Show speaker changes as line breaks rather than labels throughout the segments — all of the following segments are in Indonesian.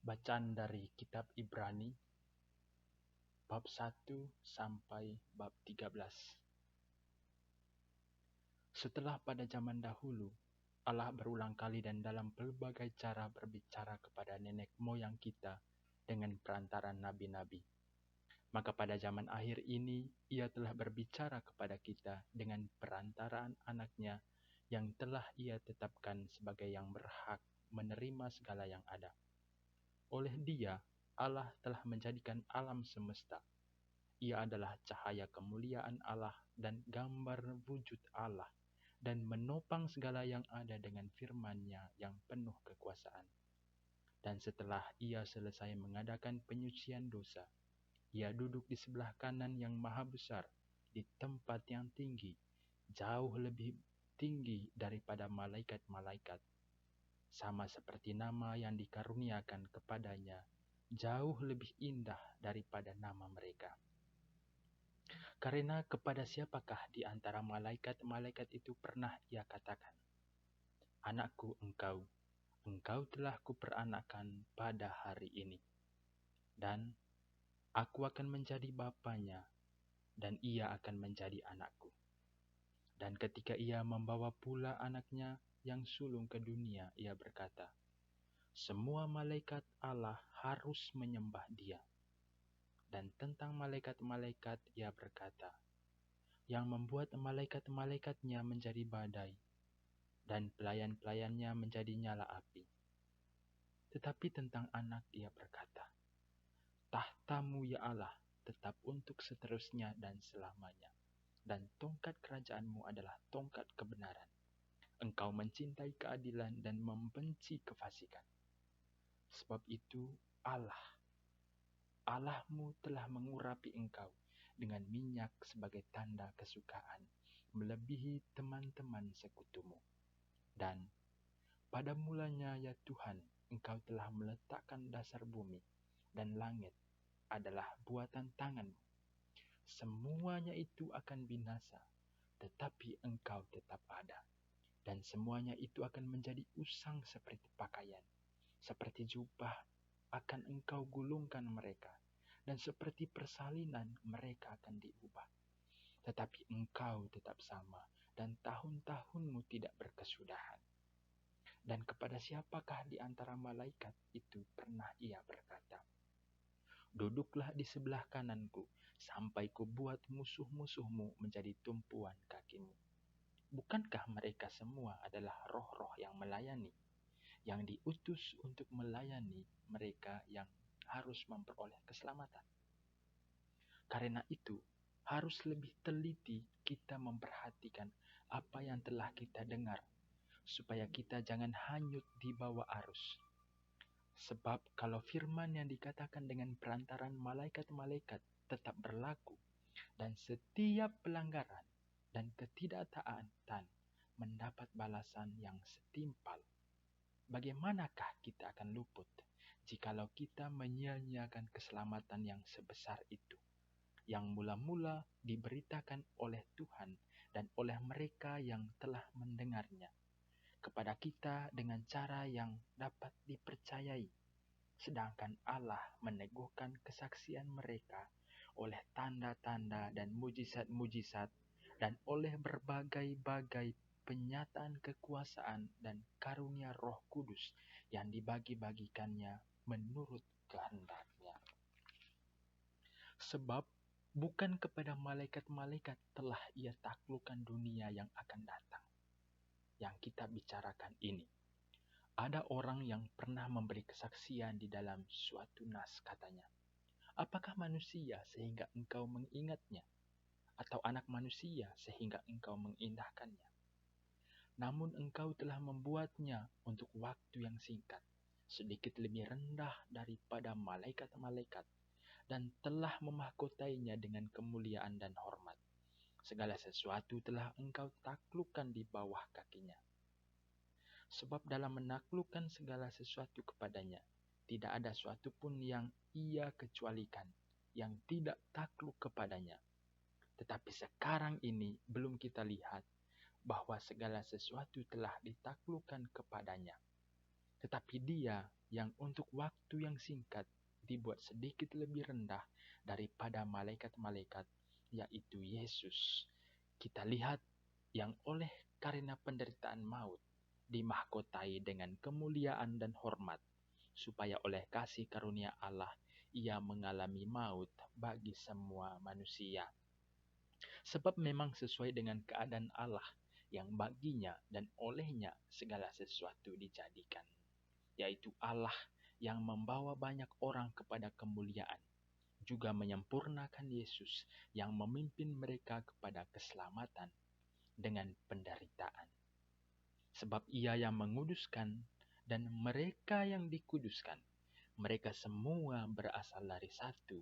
Bacaan dari Kitab Ibrani, bab 1 sampai bab 13. Setelah pada zaman dahulu, Allah berulang kali dan dalam berbagai cara berbicara kepada nenek moyang kita dengan perantaran nabi-nabi. Maka pada zaman akhir ini, Ia telah berbicara kepada kita dengan perantaraan anaknya yang telah Ia tetapkan sebagai yang berhak menerima segala yang ada. Oleh Dia, Allah telah menjadikan alam semesta. Ia adalah cahaya kemuliaan Allah dan gambar wujud Allah, dan menopang segala yang ada dengan firman-Nya yang penuh kekuasaan. Dan setelah Ia selesai mengadakan penyucian dosa, Ia duduk di sebelah kanan yang maha besar, di tempat yang tinggi, jauh lebih tinggi daripada malaikat-malaikat. Sama seperti nama yang dikaruniakan kepadanya, jauh lebih indah daripada nama mereka. Karena kepada siapakah di antara malaikat-malaikat itu pernah Ia katakan, "Anakku engkau telah kuperanakkan pada hari ini." Dan aku akan menjadi bapanya, dan ia akan menjadi anakku. Dan ketika Ia membawa pula anaknya yang sulung ke dunia, Ia berkata, "Semua malaikat Allah harus menyembah Dia." Dan tentang malaikat-malaikat Ia berkata, "Yang membuat malaikat-malaikatnya menjadi badai, dan pelayan-pelayannya menjadi nyala api." Tetapi tentang anak Ia berkata, "Tahta-Mu ya Allah tetap untuk seterusnya dan selamanya, dan tongkat kerajaan-Mu adalah tongkat kebenaran. Engkau mencintai keadilan dan membenci kefasikan. Sebab itu Allahmu telah mengurapi engkau dengan minyak sebagai tanda kesukaan, melebihi teman-teman sekutumu. Dan pada mulanya ya Tuhan, Engkau telah meletakkan dasar bumi, dan langit adalah buatan tangan-Mu. Semuanya itu akan binasa, tetapi Engkau tetap ada. Dan semuanya itu akan menjadi usang seperti pakaian. Seperti jubah akan Engkau gulungkan mereka, dan seperti persalinan mereka akan diubah. Tetapi Engkau tetap sama, dan tahun-tahun-Mu tidak berkesudahan." Dan kepada siapakah di antara malaikat itu pernah Ia berkata, "Duduklah di sebelah kananku, sampai kubuat musuh-musuhmu menjadi tumpuan kakimu." Bukankah mereka semua adalah roh-roh yang melayani, yang diutus untuk melayani mereka yang harus memperoleh keselamatan? Karena itu, harus lebih teliti kita memperhatikan apa yang telah kita dengar, supaya kita jangan hanyut di bawah arus. Sebab kalau firman yang dikatakan dengan perantaran malaikat-malaikat tetap berlaku, dan setiap pelanggaran dan ketidaktaatan mendapat balasan yang setimpal, bagaimanakah kita akan luput jikalau kita menyia-nyiakan keselamatan yang sebesar itu, yang mula-mula diberitakan oleh Tuhan dan oleh mereka yang telah mendengarnya kepada kita dengan cara yang dapat dipercayai, sedangkan Allah meneguhkan kesaksian mereka oleh tanda-tanda dan mujizat-mujizat, dan oleh berbagai-bagai penyataan kekuasaan dan karunia Roh Kudus yang dibagi-bagikannya menurut kehendak-Nya. Sebab bukan kepada malaikat-malaikat telah Ia taklukkan dunia yang akan datang, yang kita bicarakan ini. Ada orang yang pernah memberi kesaksian di dalam suatu nas, katanya, "Apakah manusia sehingga engkau mengingatnya, atau anak manusia sehingga engkau mengindahkannya? Namun engkau telah membuatnya untuk waktu yang singkat, sedikit lebih rendah daripada malaikat-malaikat, dan telah memahkotainya dengan kemuliaan dan hormat. Segala sesuatu telah engkau taklukkan di bawah kakinya. Sebab dalam menaklukkan segala sesuatu kepadanya, tidak ada suatu pun yang Ia kecualikan, yang tidak takluk kepadanya. Tetapi sekarang ini belum kita lihat bahwa segala sesuatu telah ditaklukkan kepadanya. Tetapi Dia yang untuk waktu yang singkat dibuat sedikit lebih rendah daripada malaikat-malaikat, yaitu Yesus. Kita lihat yang oleh karena penderitaan maut dimahkotai dengan kemuliaan dan hormat, supaya oleh kasih karunia Allah ia mengalami maut bagi semua manusia. Sebab memang sesuai dengan keadaan Allah yang baginya dan olehnya segala sesuatu dijadikan, yaitu Allah yang membawa banyak orang kepada kemuliaan, juga menyempurnakan Yesus yang memimpin mereka kepada keselamatan dengan penderitaan. Sebab ia yang menguduskan dan mereka yang dikuduskan, mereka semua berasal dari satu.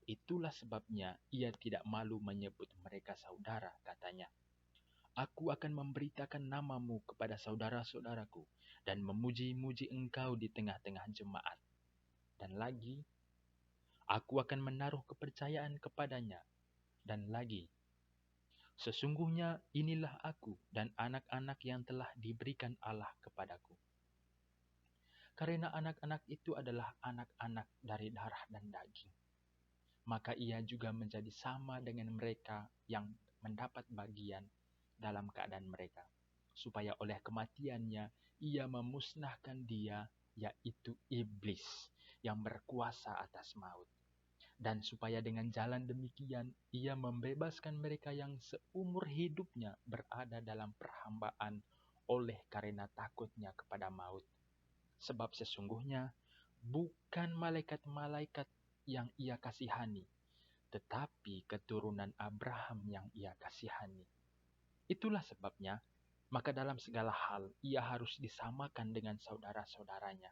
Itulah sebabnya ia tidak malu menyebut mereka saudara, katanya. Aku akan memberitakan namamu kepada saudara-saudaraku dan memuji-muji engkau di tengah-tengah jemaat. Dan lagi, aku akan menaruh kepercayaan kepadanya. Dan lagi, sesungguhnya inilah aku dan anak-anak yang telah diberikan Allah kepadaku. Karena anak-anak itu adalah anak-anak dari darah dan daging, maka ia juga menjadi sama dengan mereka yang mendapat bagian dalam keadaan mereka, supaya oleh kematiannya ia memusnahkan dia, yaitu iblis, yang berkuasa atas maut. Dan supaya dengan jalan demikian ia membebaskan mereka yang seumur hidupnya berada dalam perhambaan oleh karena takutnya kepada maut. Sebab sesungguhnya bukan malaikat-malaikat yang ia kasihani, tetapi keturunan Abraham yang ia kasihani. Itulah sebabnya, maka dalam segala hal ia harus disamakan dengan saudara-saudaranya,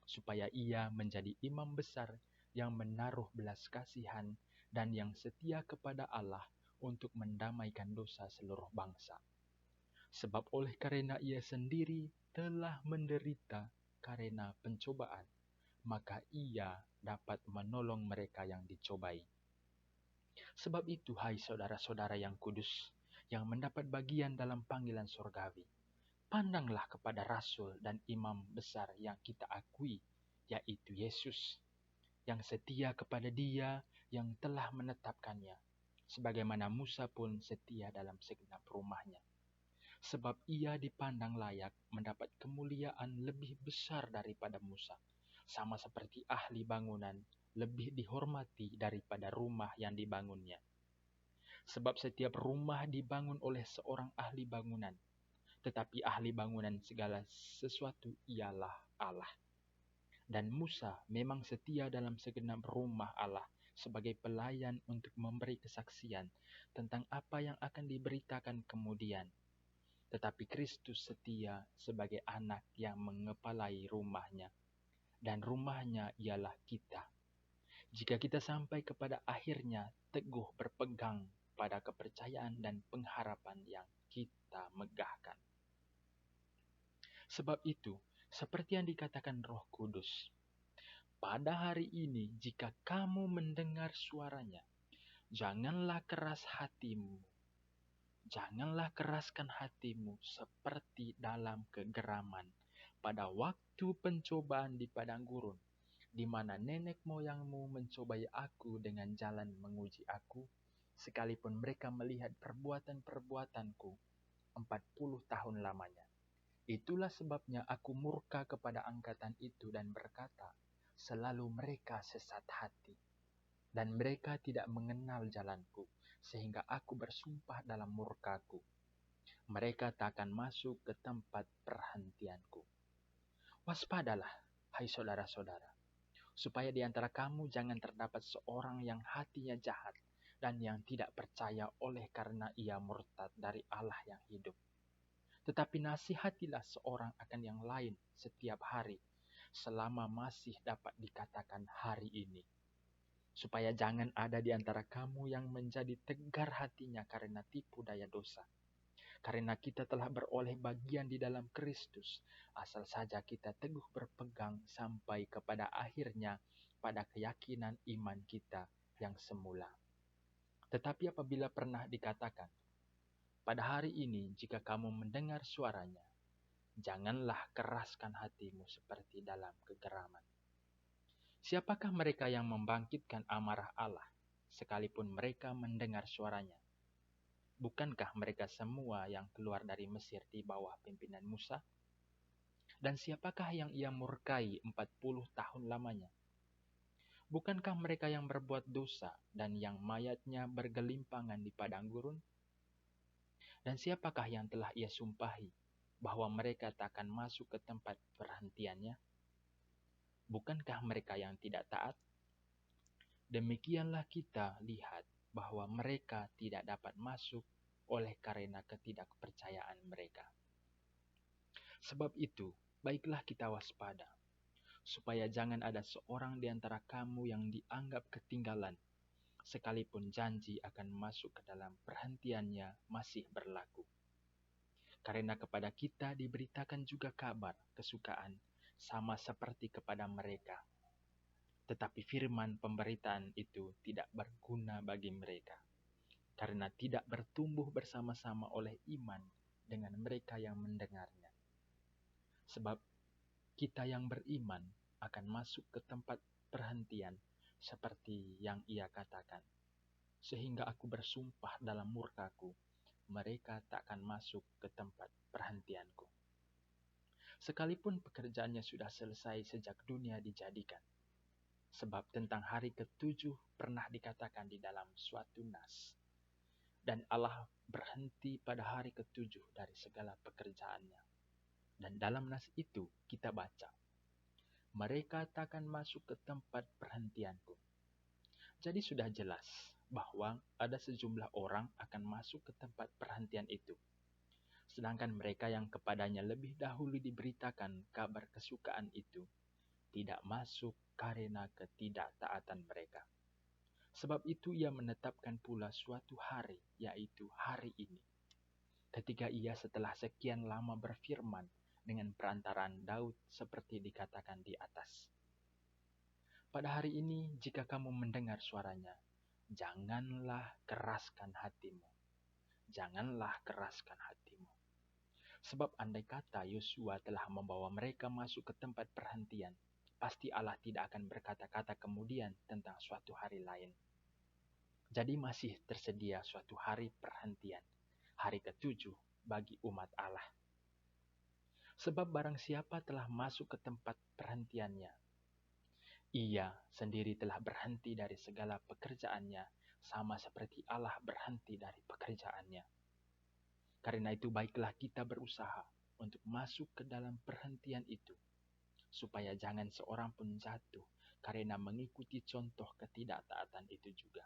supaya ia menjadi imam besar yang menaruh belas kasihan dan yang setia kepada Allah untuk mendamaikan dosa seluruh bangsa. Sebab oleh karena ia sendiri telah menderita karena pencobaan, maka ia dapat menolong mereka yang dicobai. Sebab itu, hai saudara-saudara yang kudus, yang mendapat bagian dalam panggilan surgawi, pandanglah kepada Rasul dan Imam besar yang kita akui, yaitu Yesus, yang setia kepada Dia yang telah menetapkannya, sebagaimana Musa pun setia dalam segenap rumahnya. Sebab ia dipandang layak mendapat kemuliaan lebih besar daripada Musa, sama seperti ahli bangunan lebih dihormati daripada rumah yang dibangunnya. Sebab setiap rumah dibangun oleh seorang ahli bangunan, tetapi ahli bangunan segala sesuatu ialah Allah. Dan Musa memang setia dalam segenap rumah Allah sebagai pelayan untuk memberi kesaksian tentang apa yang akan diberitakan kemudian. Tetapi Kristus setia sebagai anak yang mengepalai rumahnya, dan rumahnya ialah kita. Jika kita sampai kepada akhirnya teguh berpegang pada kepercayaan dan pengharapan yang kita megahkan. Sebab itu, seperti yang dikatakan Roh Kudus, pada hari ini jika kamu mendengar suaranya, janganlah keraskan hatimu seperti dalam kegeraman pada waktu pencobaan di padang gurun, di mana nenek moyangmu mencobai aku dengan jalan menguji aku, sekalipun mereka melihat perbuatan-perbuatanku 40 tahun lamanya. Itulah sebabnya aku murka kepada angkatan itu dan berkata, selalu mereka sesat hati, dan mereka tidak mengenal jalanku, sehingga aku bersumpah dalam murkaku, mereka tak akan masuk ke tempat perhentianku. Waspadalah, hai saudara-saudara, supaya di antara kamu jangan terdapat seorang yang hatinya jahat dan yang tidak percaya oleh karena ia murtad dari Allah yang hidup. Tetapi nasihatilah seorang akan yang lain setiap hari, selama masih dapat dikatakan hari ini, supaya jangan ada di antara kamu yang menjadi tegar hatinya karena tipu daya dosa. Karena kita telah beroleh bagian di dalam Kristus, asal saja kita teguh berpegang sampai kepada akhirnya pada keyakinan iman kita yang semula. Tetapi apabila pernah dikatakan, pada hari ini jika kamu mendengar suaranya, Janganlah keraskan hatimu seperti dalam kegeraman. Siapakah mereka yang membangkitkan amarah Allah, sekalipun mereka mendengar suaranya? Bukankah mereka semua yang keluar dari Mesir di bawah pimpinan Musa? Dan siapakah yang ia murkai 40 tahun lamanya? Bukankah mereka yang berbuat dosa dan yang mayatnya bergelimpangan di padang gurun? Dan siapakah yang telah ia sumpahi bahwa mereka takkan masuk ke tempat perhentiannya? Bukankah mereka yang tidak taat? Demikianlah kita lihat bahwa mereka tidak dapat masuk oleh karena ketidakpercayaan mereka. Sebab itu, baiklah kita waspada, supaya jangan ada seorang di antara kamu yang dianggap ketinggalan, sekalipun janji akan masuk ke dalam perhentiannya masih berlaku. Karena kepada kita diberitakan juga kabar kesukaan, sama seperti kepada mereka. Tetapi firman pemberitaan itu tidak berguna bagi mereka, karena tidak bertumbuh bersama-sama oleh iman dengan mereka yang mendengarnya. Sebab kita yang beriman akan masuk ke tempat perhentian seperti yang ia katakan. Sehingga aku bersumpah dalam murkaku, mereka takkan masuk ke tempat perhentianku. Sekalipun pekerjaannya sudah selesai sejak dunia dijadikan. Sebab tentang hari ketujuh pernah dikatakan di dalam suatu nas. Dan Allah berhenti pada hari ketujuh dari segala pekerjaannya. Dan dalam nas itu kita baca, mereka takkan masuk ke tempat perhentianku. Jadi sudah jelas bahwa ada sejumlah orang akan masuk ke tempat perhentian itu. Sedangkan mereka yang kepadanya lebih dahulu diberitakan kabar kesukaan itu tidak masuk karena ketidaktaatan mereka. Sebab itu ia menetapkan pula suatu hari, yaitu hari ini, ketika ia setelah sekian lama berfirman dengan perantaraan Daud seperti dikatakan di atas. Pada hari ini, jika kamu mendengar suaranya, janganlah keraskan hatimu. Janganlah keraskan hatimu. Sebab andai kata Yosua telah membawa mereka masuk ke tempat perhentian, pasti Allah tidak akan berkata-kata kemudian tentang suatu hari lain. Jadi masih tersedia suatu hari perhentian, hari ketujuh bagi umat Allah. Sebab barang siapa telah masuk ke tempat perhentiannya, ia sendiri telah berhenti dari segala pekerjaannya, sama seperti Allah berhenti dari pekerjaannya. Karena itu baiklah kita berusaha untuk masuk ke dalam perhentian itu, supaya jangan seorang pun jatuh karena mengikuti contoh ketidaktaatan itu juga.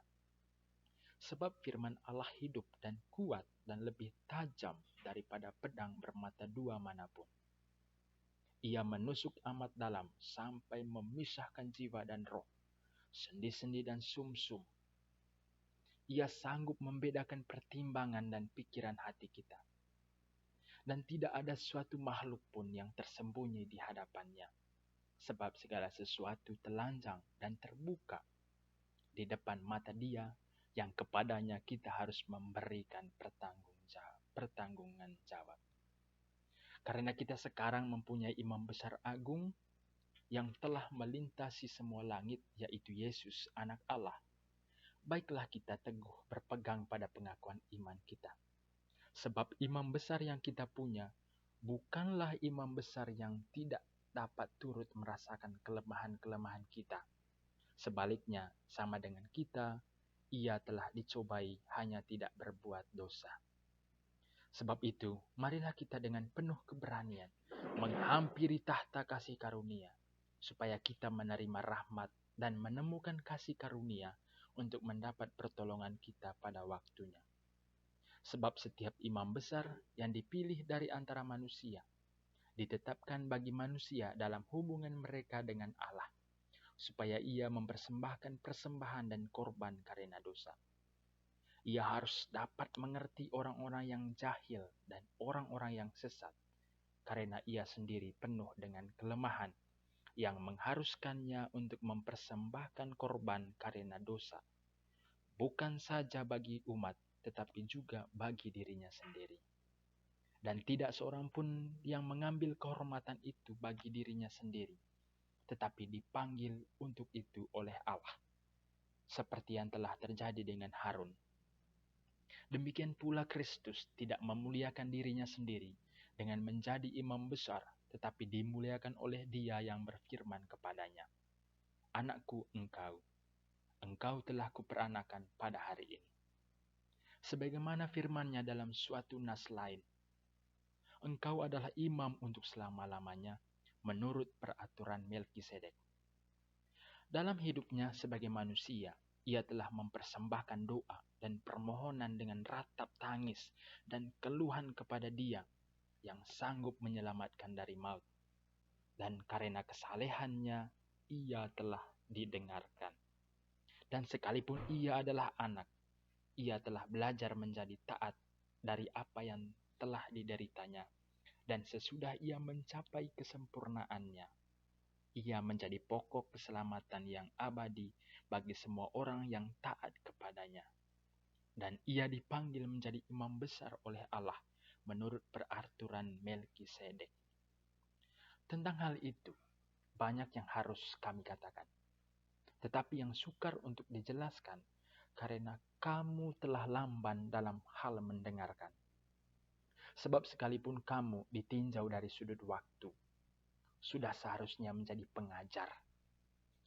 Sebab firman Allah hidup dan kuat dan lebih tajam daripada pedang bermata dua manapun. Ia menusuk amat dalam sampai memisahkan jiwa dan roh, sendi-sendi dan sumsum. Ia sanggup membedakan pertimbangan dan pikiran hati kita. Dan tidak ada suatu makhluk pun yang tersembunyi di hadapannya. Sebab segala sesuatu telanjang dan terbuka di depan mata Dia yang kepadanya kita harus memberikan pertanggungan jawab. Karena kita sekarang mempunyai imam besar agung yang telah melintasi semua langit, yaitu Yesus, Anak Allah. Baiklah kita teguh berpegang pada pengakuan iman kita. Sebab imam besar yang kita punya bukanlah imam besar yang tidak dapat turut merasakan kelemahan-kelemahan kita. Sebaliknya, sama dengan kita, ia telah dicobai hanya tidak berbuat dosa. Sebab itu, marilah kita dengan penuh keberanian menghampiri tahta kasih karunia, supaya kita menerima rahmat dan menemukan kasih karunia untuk mendapat pertolongan kita pada waktunya. Sebab setiap imam besar yang dipilih dari antara manusia, ditetapkan bagi manusia dalam hubungan mereka dengan Allah, supaya ia mempersembahkan persembahan dan korban karena dosa. Ia harus dapat mengerti orang-orang yang jahil dan orang-orang yang sesat, karena ia sendiri penuh dengan kelemahan yang mengharuskannya untuk mempersembahkan korban karena dosa, bukan saja bagi umat, tetapi juga bagi dirinya sendiri. Dan tidak seorang pun yang mengambil kehormatan itu bagi dirinya sendiri, tetapi dipanggil untuk itu oleh Allah, seperti yang telah terjadi dengan Harun. Demikian pula Kristus tidak memuliakan dirinya sendiri dengan menjadi imam besar, tetapi dimuliakan oleh Dia yang berfirman kepadanya, "Anakku engkau telah kuperanakan pada hari ini." Sebagaimana firman-Nya dalam suatu nas lain, "Engkau adalah imam untuk selama-lamanya menurut peraturan Melkisedek." Dalam hidupnya sebagai manusia, ia telah mempersembahkan doa dan permohonan dengan ratap tangis dan keluhan kepada Dia yang sanggup menyelamatkan dari maut. Dan karena kesalehannya, ia telah didengarkan. Dan sekalipun ia adalah anak, ia telah belajar menjadi taat dari apa yang telah dideritanya. Dan sesudah ia mencapai kesempurnaannya, ia menjadi pokok keselamatan yang abadi bagi semua orang yang taat kepadanya. Dan ia dipanggil menjadi imam besar oleh Allah menurut peraturan Melkisedek. Tentang hal itu, banyak yang harus kami katakan. Tetapi yang sukar untuk dijelaskan, karena kamu telah lamban dalam hal mendengarkan. Sebab sekalipun kamu ditinjau dari sudut waktu, sudah seharusnya menjadi pengajar.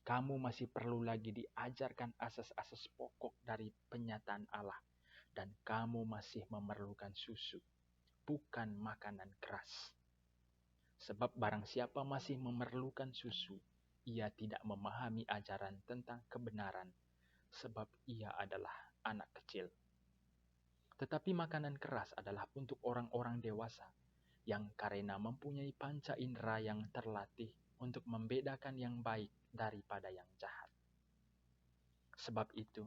Kamu masih perlu lagi diajarkan asas-asas pokok dari penyataan Allah, dan kamu masih memerlukan susu, bukan makanan keras. Sebab barang siapa masih memerlukan susu, ia tidak memahami ajaran tentang kebenaran, sebab ia adalah anak kecil. Tetapi makanan keras adalah untuk orang-orang dewasa, yang karena mempunyai panca indera yang terlatih untuk membedakan yang baik daripada yang jahat. Sebab itu,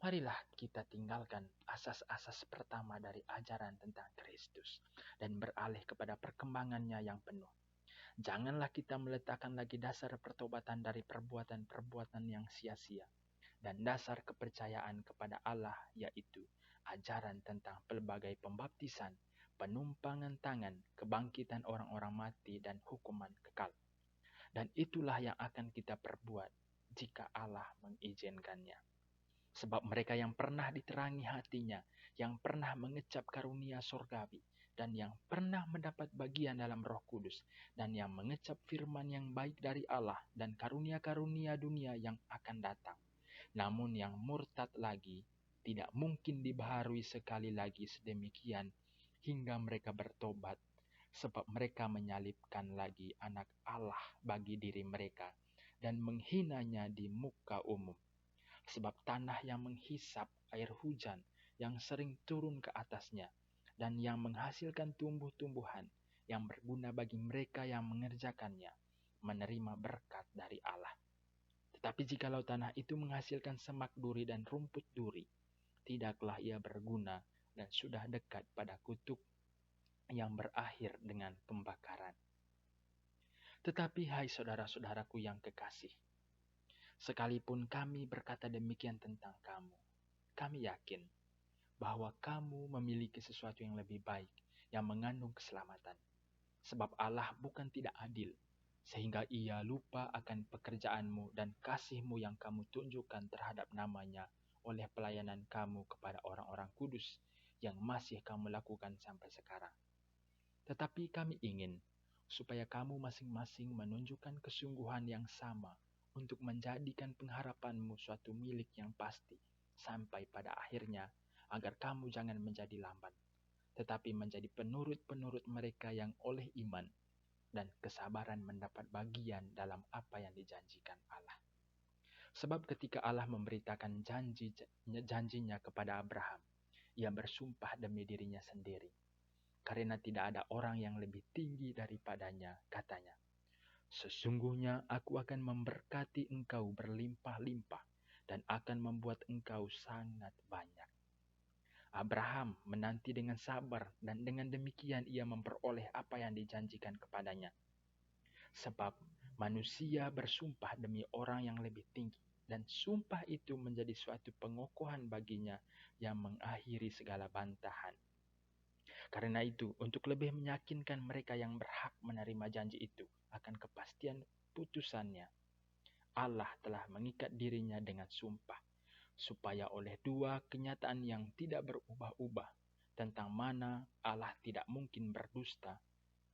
marilah kita tinggalkan asas-asas pertama dari ajaran tentang Kristus dan beralih kepada perkembangannya yang penuh. Janganlah kita meletakkan lagi dasar pertobatan dari perbuatan-perbuatan yang sia-sia dan dasar kepercayaan kepada Allah, yaitu ajaran tentang pelbagai pembaptisan, penumpangan tangan, kebangkitan orang-orang mati, dan hukuman kekal. Dan itulah yang akan kita perbuat jika Allah mengizinkannya. Sebab mereka yang pernah diterangi hatinya, yang pernah mengecap karunia sorgawi, dan yang pernah mendapat bagian dalam Roh Kudus, dan yang mengecap firman yang baik dari Allah dan karunia-karunia dunia yang akan datang. Namun yang murtad lagi, tidak mungkin dibaharui sekali lagi sedemikian hingga mereka bertobat, sebab mereka menyalibkan lagi anak Allah bagi diri mereka dan menghinanya di muka umum. Sebab tanah yang menghisap air hujan yang sering turun ke atasnya, dan yang menghasilkan tumbuh-tumbuhan yang berguna bagi mereka yang mengerjakannya, menerima berkat dari Allah. Tetapi jikalau tanah itu menghasilkan semak duri dan rumput duri, tidaklah ia berguna dan sudah dekat pada kutuk yang berakhir dengan pembakaran. Tetapi hai saudara-saudaraku yang kekasih, sekalipun kami berkata demikian tentang kamu, kami yakin bahwa kamu memiliki sesuatu yang lebih baik yang mengandung keselamatan. Sebab Allah bukan tidak adil, sehingga ia lupa akan pekerjaanmu dan kasihmu yang kamu tunjukkan terhadap namanya oleh pelayanan kamu kepada orang-orang kudus yang masih kamu lakukan sampai sekarang. Tetapi kami ingin supaya kamu masing-masing menunjukkan kesungguhan yang sama untuk menjadikan pengharapanmu suatu milik yang pasti sampai pada akhirnya, agar kamu jangan menjadi lamban, tetapi menjadi penurut-penurut mereka yang oleh iman dan kesabaran mendapat bagian dalam apa yang dijanjikan Allah. Sebab ketika Allah memberitakan janjinya kepada Abraham, ia bersumpah demi dirinya sendiri. Karena tidak ada orang yang lebih tinggi daripadanya, katanya, "Sesungguhnya aku akan memberkati engkau berlimpah-limpah dan akan membuat engkau sangat banyak." Abraham menanti dengan sabar dan dengan demikian ia memperoleh apa yang dijanjikan kepadanya. Sebab manusia bersumpah demi orang yang lebih tinggi dan sumpah itu menjadi suatu pengokohan baginya yang mengakhiri segala bantahan. Karena itu, untuk lebih meyakinkan mereka yang berhak menerima janji itu akan kepastian putusannya, Allah telah mengikat dirinya dengan sumpah, supaya oleh dua kenyataan yang tidak berubah-ubah tentang mana Allah tidak mungkin berdusta,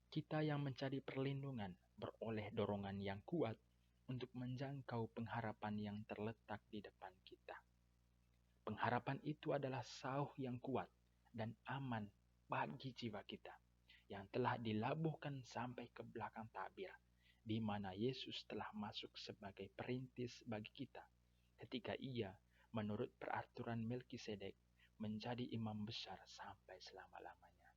kita yang mencari perlindungan beroleh dorongan yang kuat untuk menjangkau pengharapan yang terletak di depan kita. Pengharapan itu adalah sauh yang kuat dan aman bagi jiwa kita, yang telah dilabuhkan sampai ke belakang tabir, di mana Yesus telah masuk sebagai perintis bagi kita, ketika Ia, menurut peraturan Melkisedek, menjadi imam besar sampai selama-lamanya.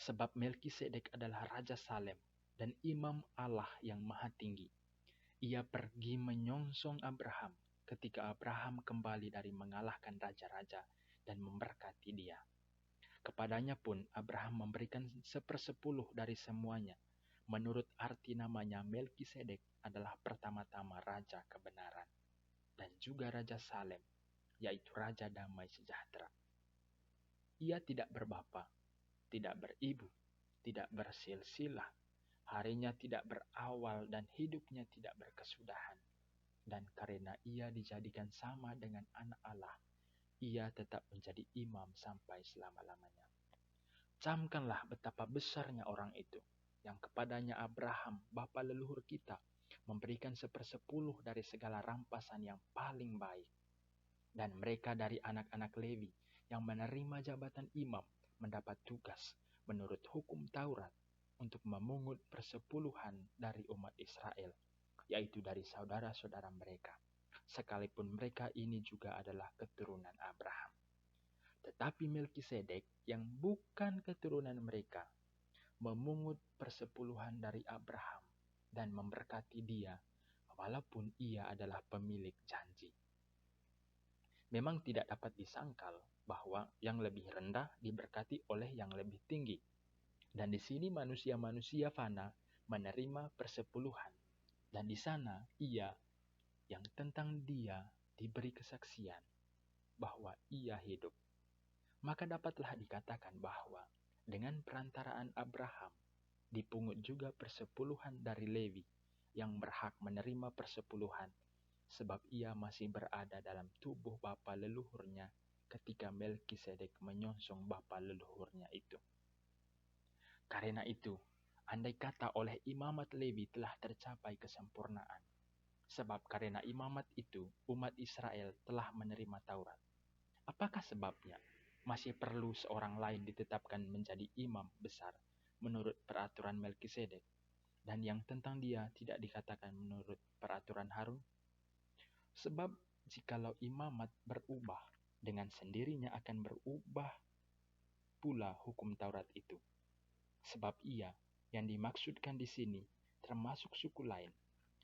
Sebab Melkisedek adalah Raja Salem dan imam Allah yang maha tinggi. Ia pergi menyongsong Abraham ketika Abraham kembali dari mengalahkan raja-raja dan memberkati dia. Kepadanya pun Abraham memberikan 1/10 dari semuanya. Menurut arti namanya, Melkisedek adalah pertama-tama Raja Kebenaran dan juga Raja Salem, yaitu Raja Damai Sejahtera. Ia tidak berbapa, tidak beribu, tidak bersilsilah, harinya tidak berawal dan hidupnya tidak berkesudahan. Dan karena ia dijadikan sama dengan anak Allah, ia tetap menjadi imam sampai selama-lamanya. Camkanlah betapa besarnya orang itu, yang kepadanya Abraham, bapa leluhur kita, memberikan 1/10 dari segala rampasan yang paling baik. Dan mereka dari anak-anak Lewi yang menerima jabatan imam mendapat tugas menurut hukum Taurat untuk memungut persepuluhan dari umat Israel, yaitu dari saudara-saudara mereka, sekalipun mereka ini juga adalah keturunan Abraham. Tetapi Melkisedek yang bukan keturunan mereka memungut persepuluhan dari Abraham dan memberkati dia, walaupun ia adalah pemilik janji. Memang tidak dapat disangkal bahwa yang lebih rendah diberkati oleh yang lebih tinggi. Dan di sini manusia-manusia fana menerima persepuluhan. Dan di sana ia yang tentang dia diberi kesaksian bahwa ia hidup. Maka dapatlah dikatakan bahwa dengan perantaraan Abraham dipungut juga persepuluhan dari Lewi yang berhak menerima persepuluhan, sebab ia masih berada dalam tubuh bapa leluhurnya ketika Melkisedek menyongsong bapa leluhurnya itu. Karena itu, andai kata oleh imamat Lewi telah tercapai kesempurnaan, sebab karena imamat itu umat Israel telah menerima Taurat. Apakah sebabnya masih perlu seorang lain ditetapkan menjadi imam besar menurut peraturan Melkisedek, dan yang tentang dia tidak dikatakan menurut peraturan Harun? Sebab jikalau imamat berubah, dengan sendirinya akan berubah pula hukum Taurat itu. Sebab ia yang dimaksudkan di sini termasuk suku lain.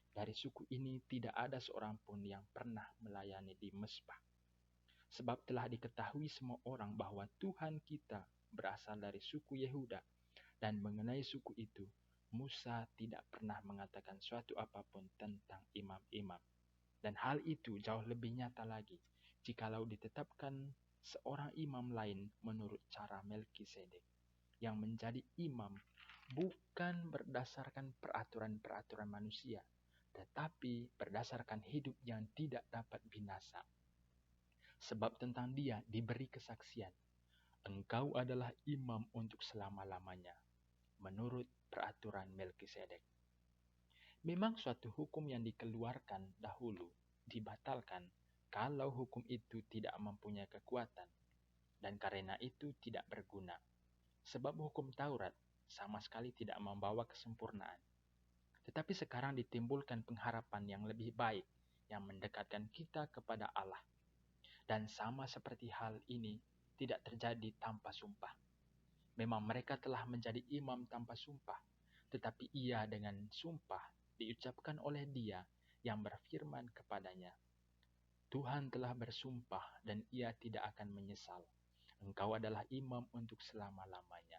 Dari suku ini tidak ada seorang pun yang pernah melayani di Mezbah. Sebab telah diketahui semua orang bahwa Tuhan kita berasal dari suku Yehuda, dan mengenai suku itu, Musa tidak pernah mengatakan suatu apapun tentang imam-imam. Dan hal itu jauh lebih nyata lagi jikalau ditetapkan seorang imam lain menurut cara Melkisedek, yang menjadi imam bukan berdasarkan peraturan-peraturan manusia, tetapi berdasarkan hidup yang tidak dapat binasa. Sebab tentang dia diberi kesaksian, engkau adalah imam untuk selama-lamanya, menurut peraturan Melkisedek. Memang suatu hukum yang dikeluarkan dahulu dibatalkan kalau hukum itu tidak mempunyai kekuatan, dan karena itu tidak berguna. Sebab hukum Taurat sama sekali tidak membawa kesempurnaan. Tetapi sekarang ditimbulkan pengharapan yang lebih baik yang mendekatkan kita kepada Allah. Dan sama seperti hal ini tidak terjadi tanpa sumpah. Memang mereka telah menjadi imam tanpa sumpah, tetapi ia dengan sumpah diucapkan oleh Dia yang berfirman kepadanya, Tuhan telah bersumpah dan ia tidak akan menyesal. Engkau adalah imam untuk selama-lamanya.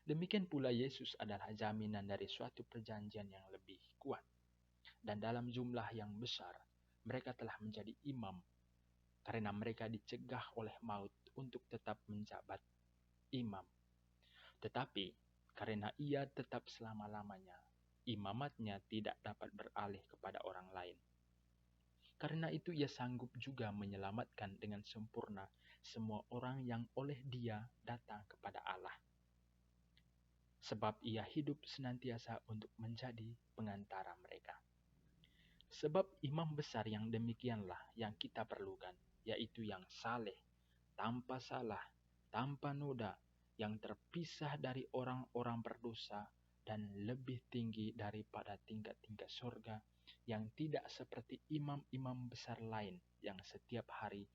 Demikian pula Yesus adalah jaminan dari suatu perjanjian yang lebih kuat. Dan dalam jumlah yang besar, mereka telah menjadi imam karena mereka dicegah oleh maut untuk tetap menjabat. imam. Tetapi karena ia tetap selama-lamanya, imamatnya tidak dapat beralih kepada orang lain. Karena itu ia sanggup juga menyelamatkan dengan sempurna semua orang yang oleh dia datang kepada Allah. Sebab ia hidup senantiasa untuk menjadi pengantara mereka. Sebab imam besar yang demikianlah yang kita perlukan, yaitu yang saleh, tanpa salah, tanpa noda, yang terpisah dari orang-orang berdosa, dan lebih tinggi daripada tingkat-tingkat surga, yang tidak seperti imam-imam besar lain yang setiap hari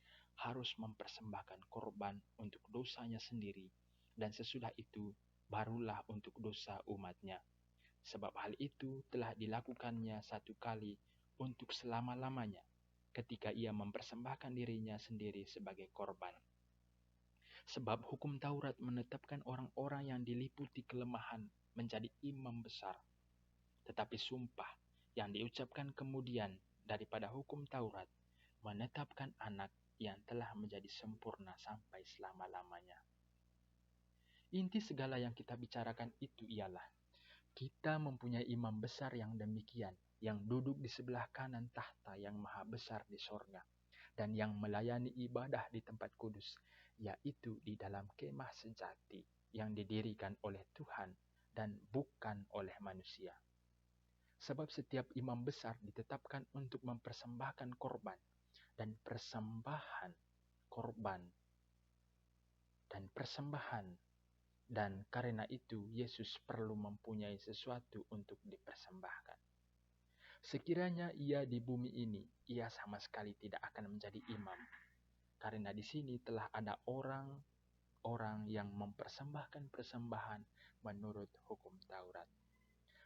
harus mempersembahkan korban untuk dosanya sendiri, dan sesudah itu barulah untuk dosa umatnya. Sebab hal itu telah dilakukannya satu kali untuk selama-lamanya, ketika ia mempersembahkan dirinya sendiri sebagai korban. Sebab hukum Taurat menetapkan orang-orang yang diliputi kelemahan menjadi imam besar. Tetapi sumpah yang diucapkan kemudian daripada hukum Taurat menetapkan anak yang telah menjadi sempurna sampai selama-lamanya. Inti segala yang kita bicarakan itu ialah, kita mempunyai imam besar yang demikian, yang duduk di sebelah kanan tahta yang maha besar di sorga, dan yang melayani ibadah di tempat kudus, yaitu di dalam kemah sejati yang didirikan oleh Tuhan dan bukan oleh manusia. Sebab setiap imam besar ditetapkan untuk mempersembahkan korban dan persembahan, dan karena itu Yesus perlu mempunyai sesuatu untuk dipersembahkan. Sekiranya ia di bumi ini, ia sama sekali tidak akan menjadi imam. Karena di sini telah ada orang yang mempersembahkan persembahan menurut hukum Taurat.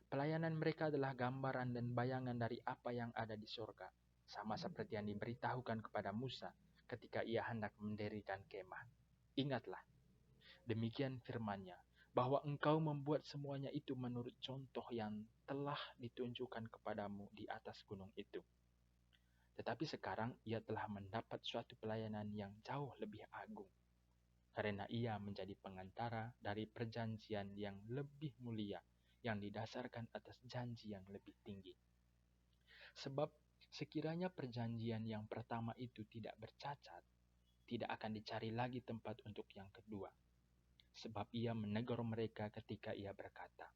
Pelayanan mereka adalah gambaran dan bayangan dari apa yang ada di surga, sama seperti yang diberitahukan kepada Musa ketika ia hendak mendirikan kemah. Ingatlah, demikian firman-Nya, bahwa engkau membuat semuanya itu menurut contoh yang telah ditunjukkan kepadamu di atas gunung itu. Tetapi sekarang ia telah mendapat suatu pelayanan yang jauh lebih agung, karena ia menjadi pengantara dari perjanjian yang lebih mulia, yang didasarkan atas janji yang lebih tinggi. Sebab sekiranya perjanjian yang pertama itu tidak bercacat, tidak akan dicari lagi tempat untuk yang kedua. Sebab ia menegur mereka ketika ia berkata,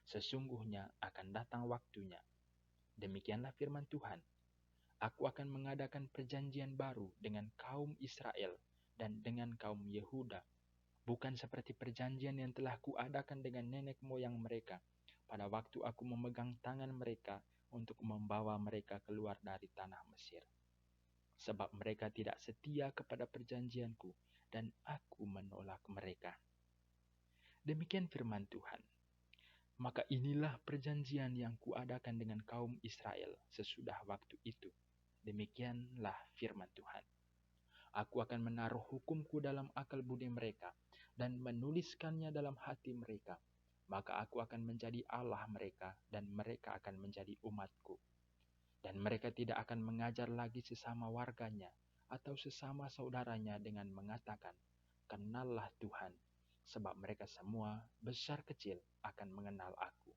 sesungguhnya akan datang waktunya. Demikianlah firman Tuhan. Aku akan mengadakan perjanjian baru dengan kaum Israel dan dengan kaum Yehuda, bukan seperti perjanjian yang telah kuadakan dengan nenek moyang mereka pada waktu aku memegang tangan mereka untuk membawa mereka keluar dari tanah Mesir. Sebab mereka tidak setia kepada perjanjianku, dan aku menolak mereka. Demikian firman Tuhan. Maka inilah perjanjian yang kuadakan dengan kaum Israel sesudah waktu itu. Demikianlah firman Tuhan. Aku akan menaruh hukumku dalam akal budi mereka dan menuliskannya dalam hati mereka. Maka aku akan menjadi Allah mereka dan mereka akan menjadi umatku. Dan mereka tidak akan mengajar lagi sesama warganya atau sesama saudaranya dengan mengatakan, kenallah Tuhan. Sebab mereka semua besar kecil akan mengenal aku.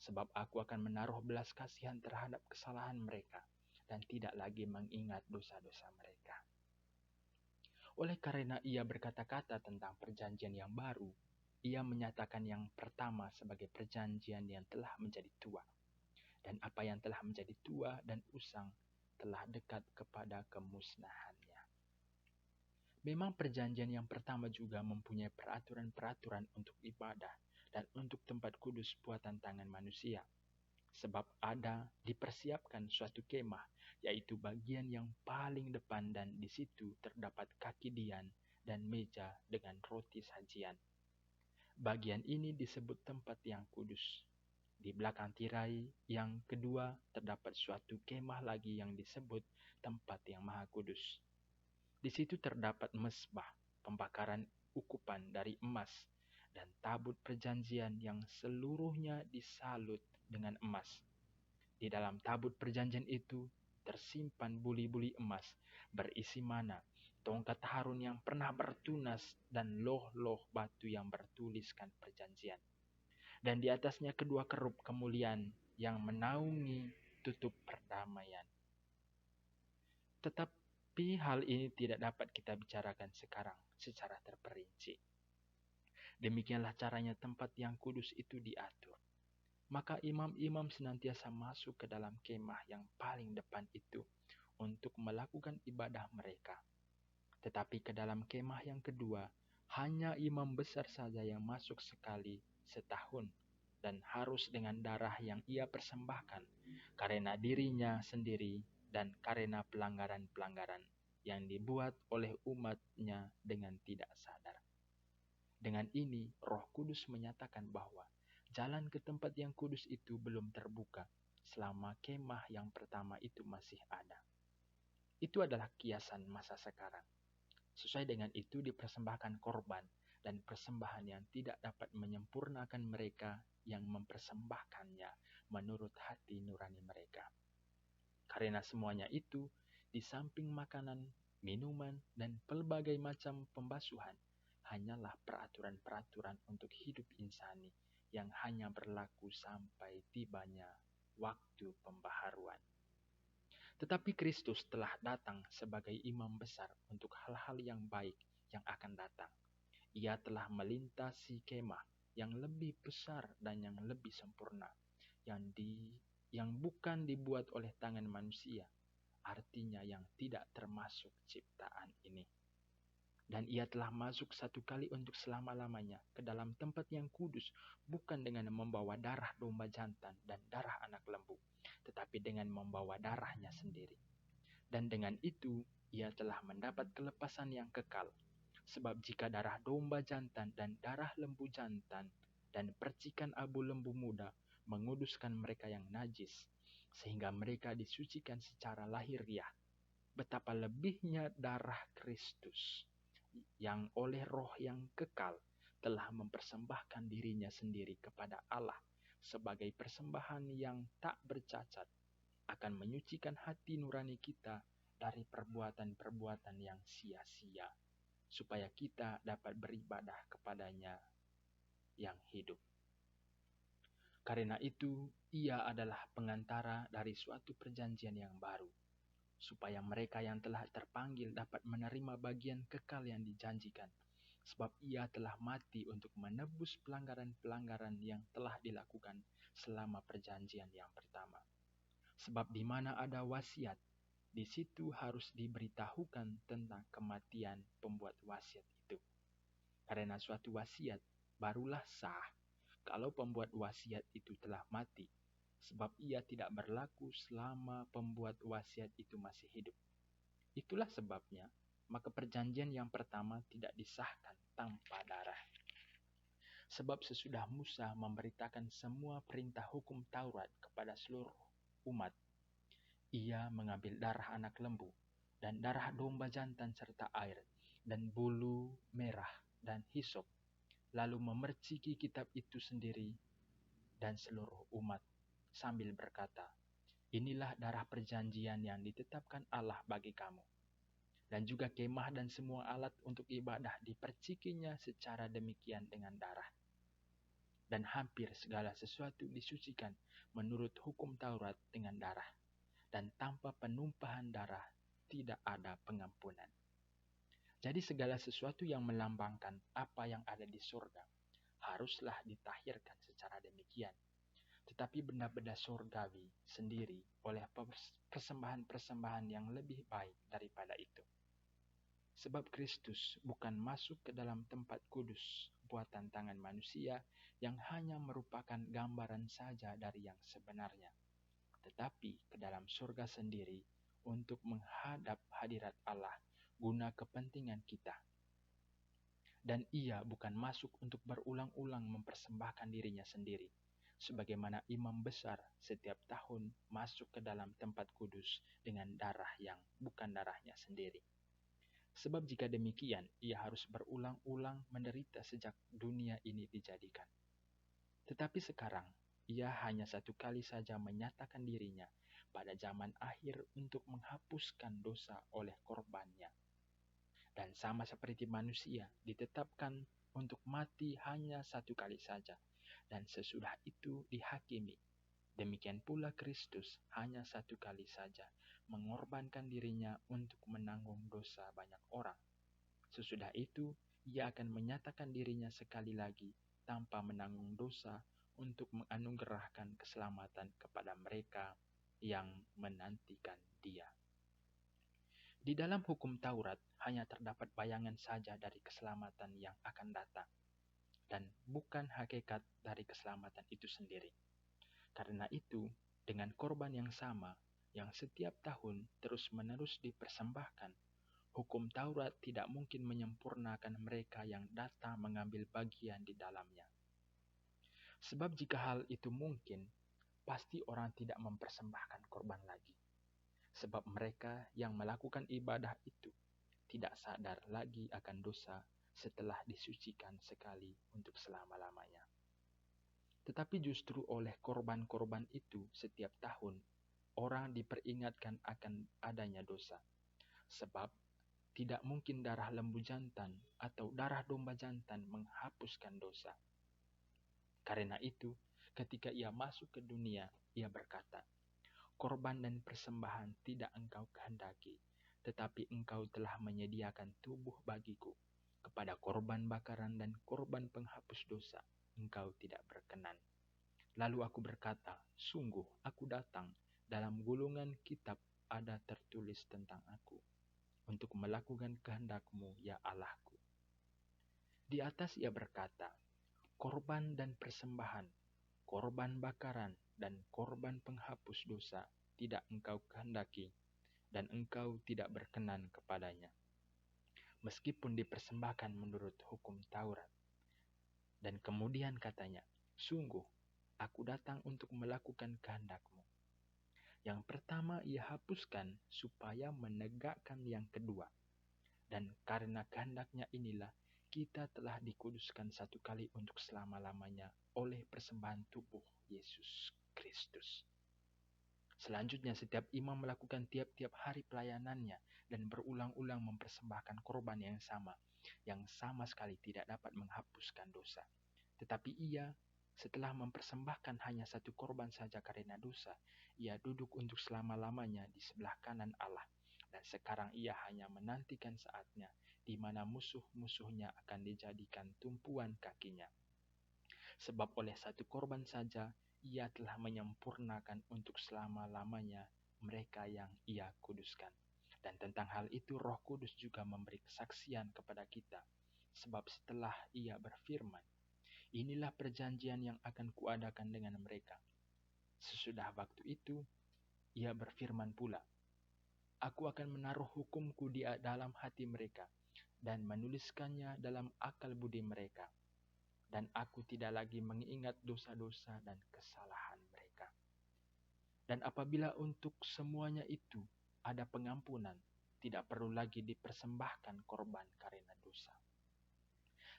Sebab aku akan menaruh belas kasihan terhadap kesalahan mereka dan tidak lagi mengingat dosa-dosa mereka. Oleh karena ia berkata-kata tentang perjanjian yang baru, ia menyatakan yang pertama sebagai perjanjian yang telah menjadi tua. Dan apa yang telah menjadi tua dan usang telah dekat kepada kemusnahannya. Memang perjanjian yang pertama juga mempunyai peraturan-peraturan untuk ibadah dan untuk tempat kudus buatan tangan manusia. Sebab ada dipersiapkan suatu kemah, yaitu bagian yang paling depan, dan di situ terdapat kaki dian dan meja dengan roti sajian. Bagian ini disebut tempat yang kudus. Di belakang tirai yang kedua terdapat suatu kemah lagi yang disebut tempat yang maha kudus. Di situ terdapat mezbah, pembakaran ukupan dari emas, dan tabut perjanjian yang seluruhnya disalut dengan emas. Di dalam tabut perjanjian itu tersimpan buli-buli emas berisi mana, tongkat Harun yang pernah bertunas, dan loh-loh batu yang bertuliskan perjanjian. Dan di atasnya kedua kerup kemuliaan yang menaungi tutup perdamaian. Tetapi hal ini tidak dapat kita bicarakan sekarang secara terperinci. Demikianlah caranya tempat yang kudus itu diatur. Maka imam-imam senantiasa masuk ke dalam kemah yang paling depan itu untuk melakukan ibadah mereka. Tetapi ke dalam kemah yang kedua, hanya imam besar saja yang masuk sekali setahun, dan harus dengan darah yang ia persembahkan karena dirinya sendiri dan karena pelanggaran-pelanggaran yang dibuat oleh umatnya dengan tidak sadar. Dengan ini, Roh Kudus menyatakan bahwa jalan ke tempat yang kudus itu belum terbuka selama kemah yang pertama itu masih ada. Itu adalah kiasan masa sekarang. Sesuai dengan itu dipersembahkan korban dan persembahan yang tidak dapat menyempurnakan mereka yang mempersembahkannya menurut hati nurani mereka. Karena semuanya itu, di samping makanan, minuman, dan pelbagai macam pembasuhan, hanyalah peraturan-peraturan untuk hidup insani yang hanya berlaku sampai tibanya waktu pembaharuan. Tetapi Kristus telah datang sebagai imam besar untuk hal-hal yang baik yang akan datang. Ia telah melintasi kemah yang lebih besar dan yang lebih sempurna, yang bukan dibuat oleh tangan manusia, artinya yang tidak termasuk ciptaan ini. Dan ia telah masuk satu kali untuk selama-lamanya ke dalam tempat yang kudus, bukan dengan membawa darah domba jantan dan darah anak lembu, tetapi dengan membawa darahnya sendiri. Dan dengan itu, ia telah mendapat kelepasan yang kekal. Sebab jika darah domba jantan dan darah lembu jantan dan percikan abu lembu muda menguduskan mereka yang najis, sehingga mereka disucikan secara lahiriah, betapa lebihnya darah Kristus yang oleh Roh yang kekal telah mempersembahkan dirinya sendiri kepada Allah sebagai persembahan yang tak bercacat, akan menyucikan hati nurani kita dari perbuatan-perbuatan yang sia-sia, supaya kita dapat beribadah kepadanya yang hidup. Karena itu, ia adalah pengantara dari suatu perjanjian yang baru, supaya mereka yang telah terpanggil dapat menerima bagian kekal yang dijanjikan, sebab ia telah mati untuk menebus pelanggaran-pelanggaran yang telah dilakukan selama perjanjian yang pertama. Sebab di mana ada wasiat, di situ harus diberitahukan tentang kematian pembuat wasiat itu. Karena suatu wasiat barulah sah kalau pembuat wasiat itu telah mati, sebab ia tidak berlaku selama pembuat wasiat itu masih hidup. Itulah sebabnya, maka perjanjian yang pertama tidak disahkan tanpa darah. Sebab sesudah Musa memberitakan semua perintah hukum Taurat kepada seluruh umat, ia mengambil darah anak lembu dan darah domba jantan serta air dan bulu merah dan hisop, lalu memerciki kitab itu sendiri dan seluruh umat sambil berkata, "Inilah darah perjanjian yang ditetapkan Allah bagi kamu." Dan juga kemah dan semua alat untuk ibadah dipercikinya secara demikian dengan darah. Dan hampir segala sesuatu disucikan menurut hukum Taurat dengan darah. Dan tanpa penumpahan darah tidak ada pengampunan. Jadi segala sesuatu yang melambangkan apa yang ada di surga haruslah ditahirkan secara demikian. Tetapi benda-benda surgawi sendiri oleh persembahan-persembahan yang lebih baik daripada itu. Sebab Kristus bukan masuk ke dalam tempat kudus buatan tangan manusia yang hanya merupakan gambaran saja dari yang sebenarnya, tetapi ke dalam surga sendiri untuk menghadap hadirat Allah guna kepentingan kita. Dan ia bukan masuk untuk berulang-ulang mempersembahkan dirinya sendiri, sebagaimana imam besar setiap tahun masuk ke dalam tempat kudus dengan darah yang bukan darahnya sendiri. Sebab jika demikian, ia harus berulang-ulang menderita sejak dunia ini dijadikan. Tetapi sekarang, ia hanya satu kali saja menyatakan dirinya pada zaman akhir untuk menghapuskan dosa oleh korbannya. dan sama seperti manusia ditetapkan untuk mati hanya satu kali saja, dan sesudah itu dihakimi. Demikian pula Kristus hanya satu kali saja mengorbankan dirinya untuk menanggung dosa banyak orang. Sesudah itu, ia akan menyatakan dirinya sekali lagi tanpa menanggung dosa untuk menganugerahkan keselamatan kepada mereka yang menantikan Dia. Di dalam hukum Taurat hanya terdapat bayangan saja dari keselamatan yang akan datang, dan bukan hakikat dari keselamatan itu sendiri. Karena itu, dengan korban yang sama, yang setiap tahun terus-menerus dipersembahkan, hukum Taurat tidak mungkin menyempurnakan mereka yang datang mengambil bagian di dalamnya. Sebab jika hal itu mungkin, pasti orang tidak mempersembahkan korban lagi. Sebab mereka yang melakukan ibadah itu tidak sadar lagi akan dosa setelah disucikan sekali untuk selama-lamanya. Tetapi justru oleh korban-korban itu setiap tahun, orang diperingatkan akan adanya dosa. Sebab tidak mungkin darah lembu jantan atau darah domba jantan menghapuskan dosa. Karena itu, ketika ia masuk ke dunia, ia berkata, "Korban dan persembahan tidak engkau kehendaki, tetapi engkau telah menyediakan tubuh bagiku. Kepada korban bakaran dan korban penghapus dosa, engkau tidak berkenan." Lalu aku berkata, "Sungguh aku datang, dalam gulungan kitab ada tertulis tentang aku, untuk melakukan kehendak-Mu, ya Allah-Ku." Di atas ia berkata, "Korban dan persembahan, korban bakaran dan korban penghapus dosa tidak engkau kehendaki, dan engkau tidak berkenan kepadanya." Meskipun dipersembahkan menurut hukum Taurat. Dan kemudian katanya, "Sungguh, aku datang untuk melakukan kehendak-Mu." Yang pertama ia hapuskan supaya menegakkan yang kedua. Dan karena kehendaknya inilah, kita telah dikuduskan satu kali untuk selama-lamanya oleh persembahan tubuh Yesus Kristus. Selanjutnya, setiap imam melakukan tiap-tiap hari pelayanannya dan berulang-ulang mempersembahkan korban yang sama sekali tidak dapat menghapuskan dosa. Tetapi ia, setelah mempersembahkan hanya satu korban saja karena dosa, ia duduk untuk selama-lamanya di sebelah kanan Allah. Dan sekarang ia hanya menantikan saatnya di mana musuh-musuhnya akan dijadikan tumpuan kakinya. Sebab oleh satu korban saja, ia telah menyempurnakan untuk selama-lamanya mereka yang ia kuduskan. Dan tentang hal itu Roh Kudus juga memberi kesaksian kepada kita. Sebab setelah ia berfirman, "Inilah perjanjian yang akan kuadakan dengan mereka." Sesudah waktu itu, ia berfirman pula, "Aku akan menaruh hukumku di dalam hati mereka, dan menuliskannya dalam akal budi mereka. Dan aku tidak lagi mengingat dosa-dosa dan kesalahan mereka." Dan apabila untuk semuanya itu ada pengampunan, tidak perlu lagi dipersembahkan korban karena dosa.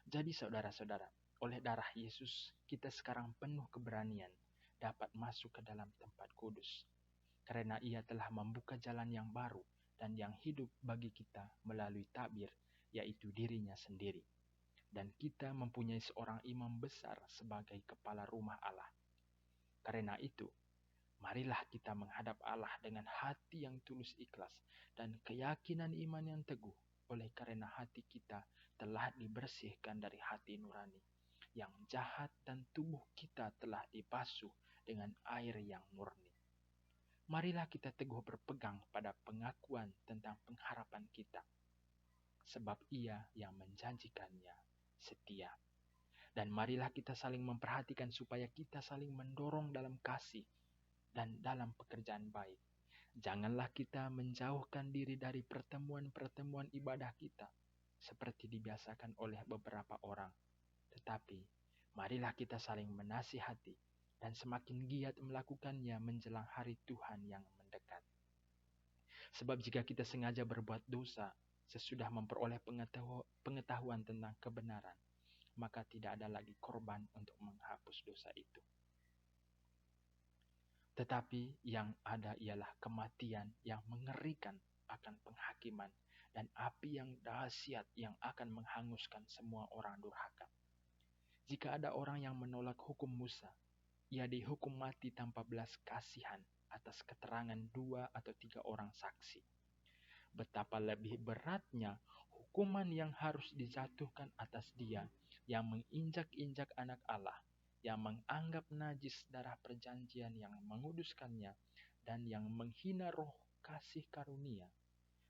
Jadi saudara-saudara, oleh darah Yesus, kita sekarang penuh keberanian dapat masuk ke dalam tempat kudus. Karena ia telah membuka jalan yang baru dan yang hidup bagi kita melalui tabir, yaitu dirinya sendiri. Dan kita mempunyai seorang imam besar sebagai kepala rumah Allah. Karena itu, marilah kita menghadap Allah dengan hati yang tulus ikhlas dan keyakinan iman yang teguh, oleh karena hati kita telah dibersihkan dari hati nurani yang jahat dan tubuh kita telah dibasuh dengan air yang murni. Marilah kita teguh berpegang pada pengakuan tentang pengharapan kita, sebab Ia yang menjanjikannya setia. Dan marilah kita saling memperhatikan supaya kita saling mendorong dalam kasih dan dalam pekerjaan baik. Janganlah kita menjauhkan diri dari pertemuan-pertemuan ibadah kita, seperti dibiasakan oleh beberapa orang. Tetapi, marilah kita saling menasihati dan semakin giat melakukannya menjelang hari Tuhan yang mendekat. Sebab jika kita sengaja berbuat dosa sesudah memperoleh pengetahuan tentang kebenaran, maka tidak ada lagi korban untuk menghapus dosa itu. Tetapi yang ada ialah kematian yang mengerikan akan penghakiman dan api yang dahsyat yang akan menghanguskan semua orang durhaka. Jika ada orang yang menolak hukum Musa, ia dihukum mati tanpa belas kasihan atas keterangan 2 atau 3 orang saksi. Betapa lebih beratnya hukuman yang harus dijatuhkan atas dia yang menginjak-injak anak Allah, yang menganggap najis darah perjanjian yang menguduskannya, dan yang menghina roh kasih karunia.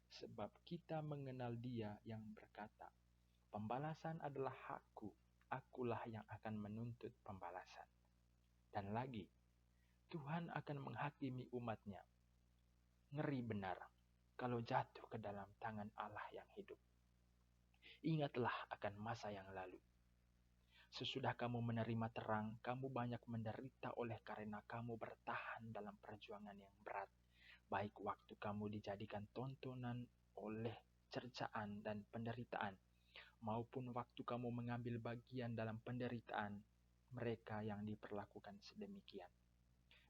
Sebab kita mengenal Dia yang berkata, "Pembalasan adalah hakku, akulah yang akan menuntut pembalasan." Dan lagi, Tuhan akan menghakimi umatnya. Ngeri benar kalau jatuh ke dalam tangan Allah yang hidup. Ingatlah akan masa yang lalu. Sesudah kamu menerima terang, kamu banyak menderita oleh karena kamu bertahan dalam perjuangan yang berat. Baik waktu kamu dijadikan tontonan oleh cercaan dan penderitaan, maupun waktu kamu mengambil bagian dalam penderitaan mereka yang diperlakukan sedemikian.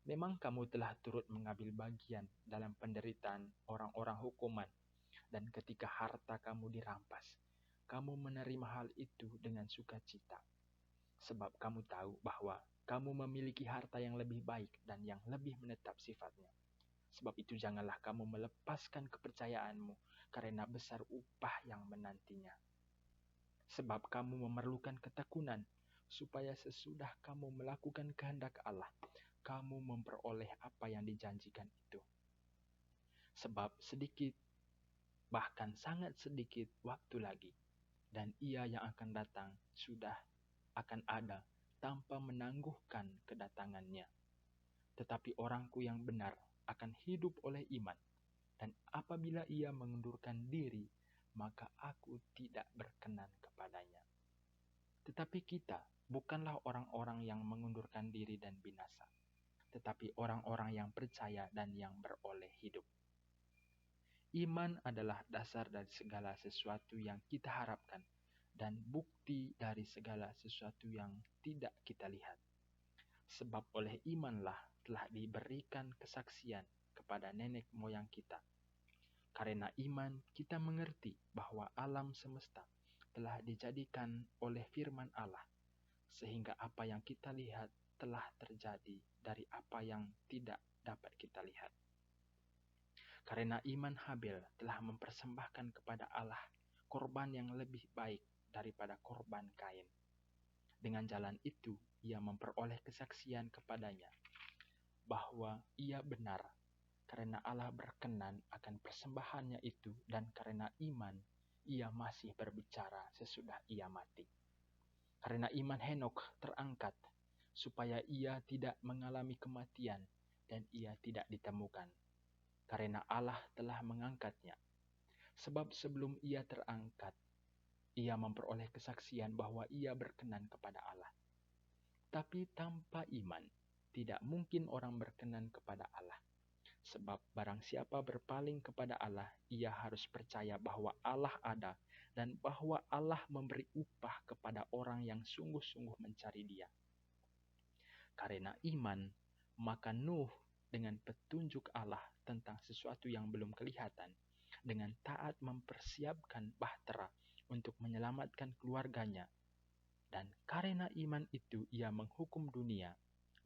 Memang kamu telah turut mengambil bagian dalam penderitaan orang-orang hukuman, dan ketika harta kamu dirampas, kamu menerima hal itu dengan sukacita. Sebab kamu tahu bahwa kamu memiliki harta yang lebih baik dan yang lebih menetap sifatnya. Sebab itu janganlah kamu melepaskan kepercayaanmu, karena besar upah yang menantinya. Sebab kamu memerlukan ketekunan, supaya sesudah kamu melakukan kehendak Allah, kamu memperoleh apa yang dijanjikan itu. Sebab sedikit, bahkan sangat sedikit waktu lagi, dan Ia yang akan datang sudah akan ada tanpa menangguhkan kedatangannya. Tetapi orangku yang benar akan hidup oleh iman, dan apabila ia mengundurkan diri, maka aku tidak berkenan kepadanya. Tetapi kita bukanlah orang-orang yang mengundurkan diri dan binasa, tetapi orang-orang yang percaya dan yang beroleh hidup. Iman adalah dasar dari segala sesuatu yang kita harapkan dan bukti dari segala sesuatu yang tidak kita lihat. Sebab oleh imanlah telah diberikan kesaksian kepada nenek moyang kita. Karena iman kita mengerti bahwa alam semesta telah dijadikan oleh firman Allah, sehingga apa yang kita lihat telah terjadi dari apa yang tidak dapat kita lihat. Karena iman Habel telah mempersembahkan kepada Allah korban yang lebih baik daripada korban Kain. Dengan jalan itu, ia memperoleh kesaksian kepadanya bahwa ia benar, karena Allah berkenan akan persembahannya itu, dan karena iman, ia masih berbicara sesudah ia mati. Karena iman Henokh terangkat, supaya ia tidak mengalami kematian, dan ia tidak ditemukan, karena Allah telah mengangkatnya. Sebab sebelum ia terangkat, ia memperoleh kesaksian bahwa ia berkenan kepada Allah. Tapi tanpa iman, tidak mungkin orang berkenan kepada Allah. Sebab barang siapa berpaling kepada Allah, ia harus percaya bahwa Allah ada dan bahwa Allah memberi upah kepada orang yang sungguh-sungguh mencari Dia. Karena iman, maka Nuh dengan petunjuk Allah tentang sesuatu yang belum kelihatan, dengan taat mempersiapkan bahtera untuk menyelamatkan keluarganya. Dan karena iman itu ia menghukum dunia,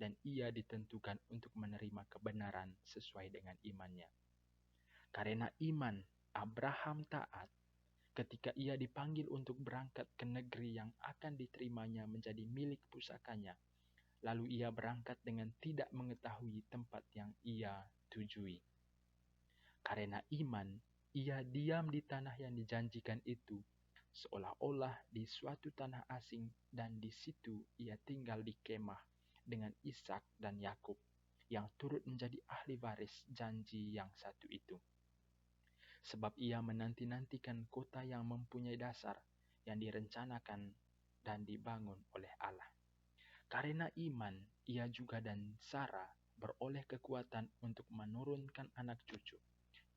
dan ia ditentukan untuk menerima kebenaran sesuai dengan imannya. Karena iman, Abraham taat ketika ia dipanggil untuk berangkat ke negeri yang akan diterimanya menjadi milik pusakanya. Lalu ia berangkat dengan tidak mengetahui tempat yang ia tujui. Karena iman, ia diam di tanah yang dijanjikan itu, seolah-olah di suatu tanah asing, dan di situ ia tinggal di kemah dengan Ishak dan Yakub, yang turut menjadi ahli waris janji yang satu itu. Sebab ia menanti-nantikan kota yang mempunyai dasar, yang direncanakan dan dibangun oleh Allah. Karena iman, ia juga dan Sarah beroleh kekuatan untuk menurunkan anak cucu,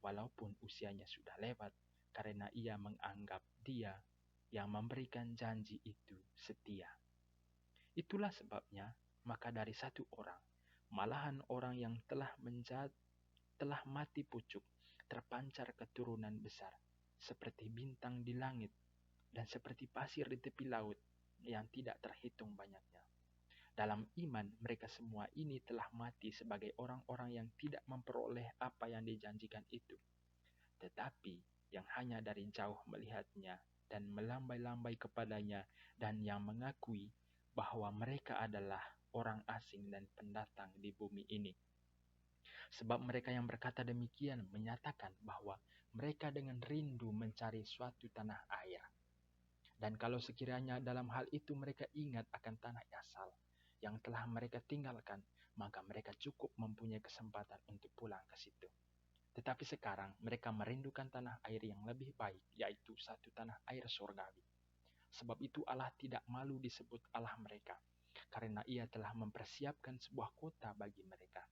walaupun usianya sudah lewat, karena ia menganggap Dia yang memberikan janji itu setia. Itulah sebabnya, maka dari satu orang, malahan orang yang telah mati pucuk, terpancar keturunan besar, seperti bintang di langit dan seperti pasir di tepi laut yang tidak terhitung banyaknya. Dalam iman, mereka semua ini telah mati sebagai orang-orang yang tidak memperoleh apa yang dijanjikan itu, tetapi yang hanya dari jauh melihatnya dan melambai-lambai kepadanya, dan yang mengakui bahwa mereka adalah orang asing dan pendatang di bumi ini. Sebab mereka yang berkata demikian menyatakan bahwa mereka dengan rindu mencari suatu tanah air. Dan kalau sekiranya dalam hal itu mereka ingat akan tanah asal yang telah mereka tinggalkan, maka mereka cukup mempunyai kesempatan untuk pulang ke situ. Tetapi sekarang mereka merindukan tanah air yang lebih baik, yaitu satu tanah air surgawi. Sebab itu Allah tidak malu disebut Allah mereka, karena Ia telah mempersiapkan sebuah kota bagi mereka.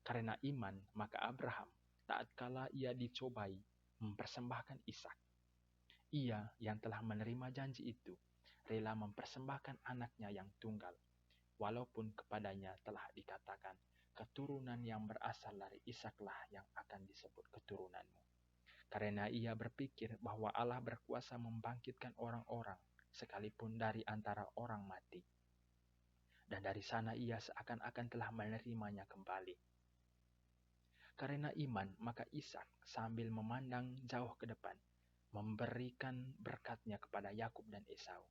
Karena iman, maka Abraham, tatkala ia dicobai, mempersembahkan Ishak. Ia yang telah menerima janji itu, rela mempersembahkan anaknya yang tunggal, walaupun kepadanya telah dikatakan, keturunan yang berasal dari Ishaklah yang akan disebut keturunanmu. Karena ia berpikir bahwa Allah berkuasa membangkitkan orang-orang, sekalipun dari antara orang mati. Dan dari sana ia seakan-akan telah menerimanya kembali. Karena iman, maka Ishak sambil memandang jauh ke depan, memberikan berkatnya kepada Yakub dan Esau.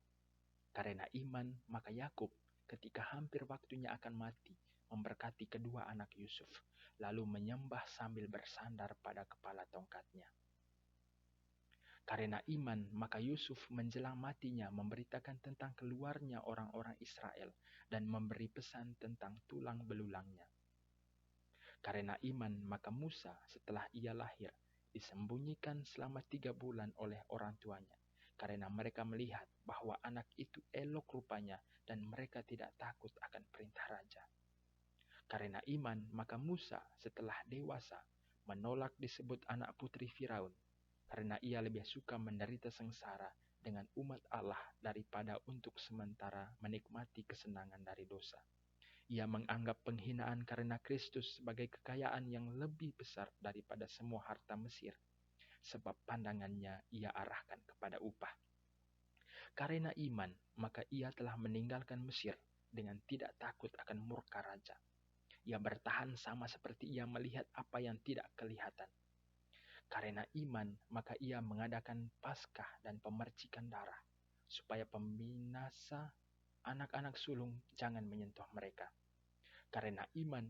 Karena iman, maka Yakub ketika hampir waktunya akan mati, memberkati kedua anak Yusuf, lalu menyembah sambil bersandar pada kepala tongkatnya. Karena iman, maka Yusuf menjelang matinya memberitakan tentang keluarnya orang-orang Israel dan memberi pesan tentang tulang belulangnya. Karena iman, maka Musa setelah ia lahir disembunyikan selama 3 bulan oleh orang tuanya, karena mereka melihat bahwa anak itu elok rupanya dan mereka tidak takut akan perintah raja. Karena iman, maka Musa setelah dewasa menolak disebut anak putri Firaun, karena ia lebih suka menderita sengsara dengan umat Allah daripada untuk sementara menikmati kesenangan dari dosa. Ia menganggap penghinaan karena Kristus sebagai kekayaan yang lebih besar daripada semua harta Mesir, sebab pandangannya ia arahkan kepada upah. Karena iman, maka ia telah meninggalkan Mesir dengan tidak takut akan murka raja. Ia bertahan sama seperti ia melihat apa yang tidak kelihatan. Karena iman, maka ia mengadakan Paskah dan pemercikan darah, supaya pembinasa anak-anak sulung jangan menyentuh mereka. Karena iman,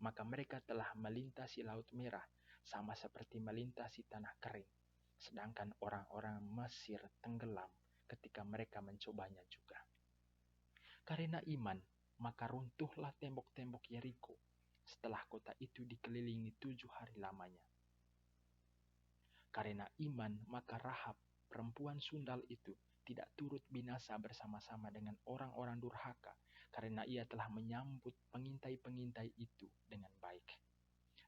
maka mereka telah melintasi Laut Merah, sama seperti melintasi tanah kering. Sedangkan orang-orang Mesir tenggelam ketika mereka mencobanya juga. Karena iman, maka runtuhlah tembok-tembok Yeriko, setelah kota itu dikelilingi 7 hari lamanya. Karena iman, maka Rahab, perempuan sundal itu, tidak turut binasa bersama-sama dengan orang-orang durhaka, karena ia telah menyambut pengintai-pengintai itu dengan baik.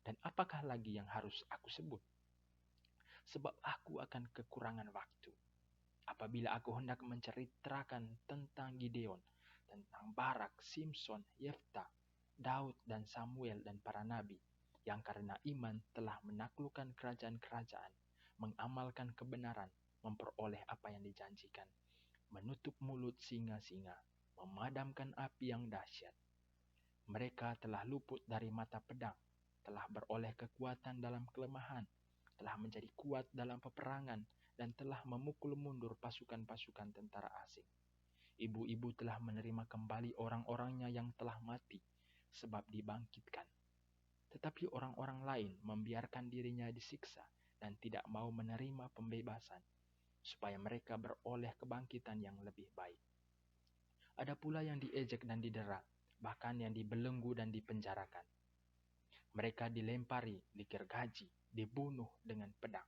Dan apakah lagi yang harus aku sebut? Sebab aku akan kekurangan waktu. Apabila aku hendak menceritakan tentang Gideon, tentang Barak, Simson, Yefta, Daud, dan Samuel, dan para nabi, yang karena iman telah menaklukkan kerajaan-kerajaan, mengamalkan kebenaran, memperoleh apa yang dijanjikan, menutup mulut singa-singa, memadamkan api yang dahsyat. Mereka telah luput dari mata pedang, telah beroleh kekuatan dalam kelemahan, telah menjadi kuat dalam peperangan, dan telah memukul mundur pasukan-pasukan tentara asing. Ibu-ibu telah menerima kembali orang-orangnya yang telah mati, sebab dibangkitkan. Tetapi orang-orang lain membiarkan dirinya disiksa dan tidak mau menerima pembebasan, supaya mereka beroleh kebangkitan yang lebih baik. Ada pula yang diejek dan didera, bahkan yang dibelenggu dan dipenjarakan. Mereka dilempari, digergaji, dibunuh dengan pedang.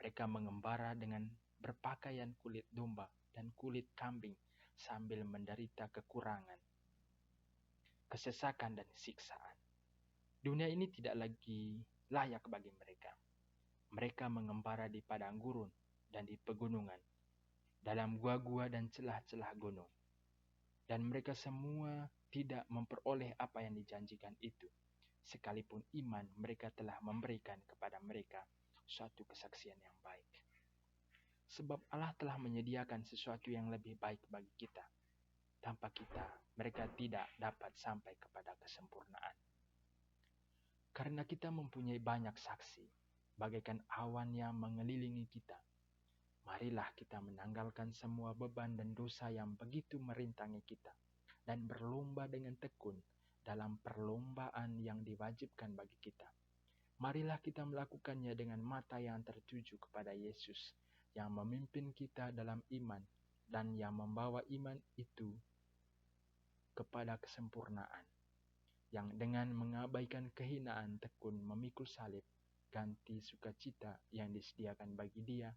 Mereka mengembara dengan berpakaian kulit domba dan kulit kambing sambil menderita kekurangan, kesesakan, dan siksaan. Dunia ini tidak lagi layak bagi mereka. Mereka mengembara di padang gurun dan di pegunungan, dalam gua-gua dan celah-celah gunung. Dan mereka semua tidak memperoleh apa yang dijanjikan itu, sekalipun iman mereka telah memberikan kepada mereka suatu kesaksian yang baik. Sebab Allah telah menyediakan sesuatu yang lebih baik bagi kita. Tanpa kita, mereka tidak dapat sampai kepada kesempurnaan. Karena kita mempunyai banyak saksi, bagaikan awan yang mengelilingi kita, marilah kita menanggalkan semua beban dan dosa yang begitu merintangi kita, dan berlomba dengan tekun dalam perlombaan yang diwajibkan bagi kita. Marilah kita melakukannya dengan mata yang tertuju kepada Yesus, yang memimpin kita dalam iman, dan yang membawa iman itu kepada kesempurnaan, yang dengan mengabaikan kehinaan tekun memikul salib, ganti sukacita yang disediakan bagi Dia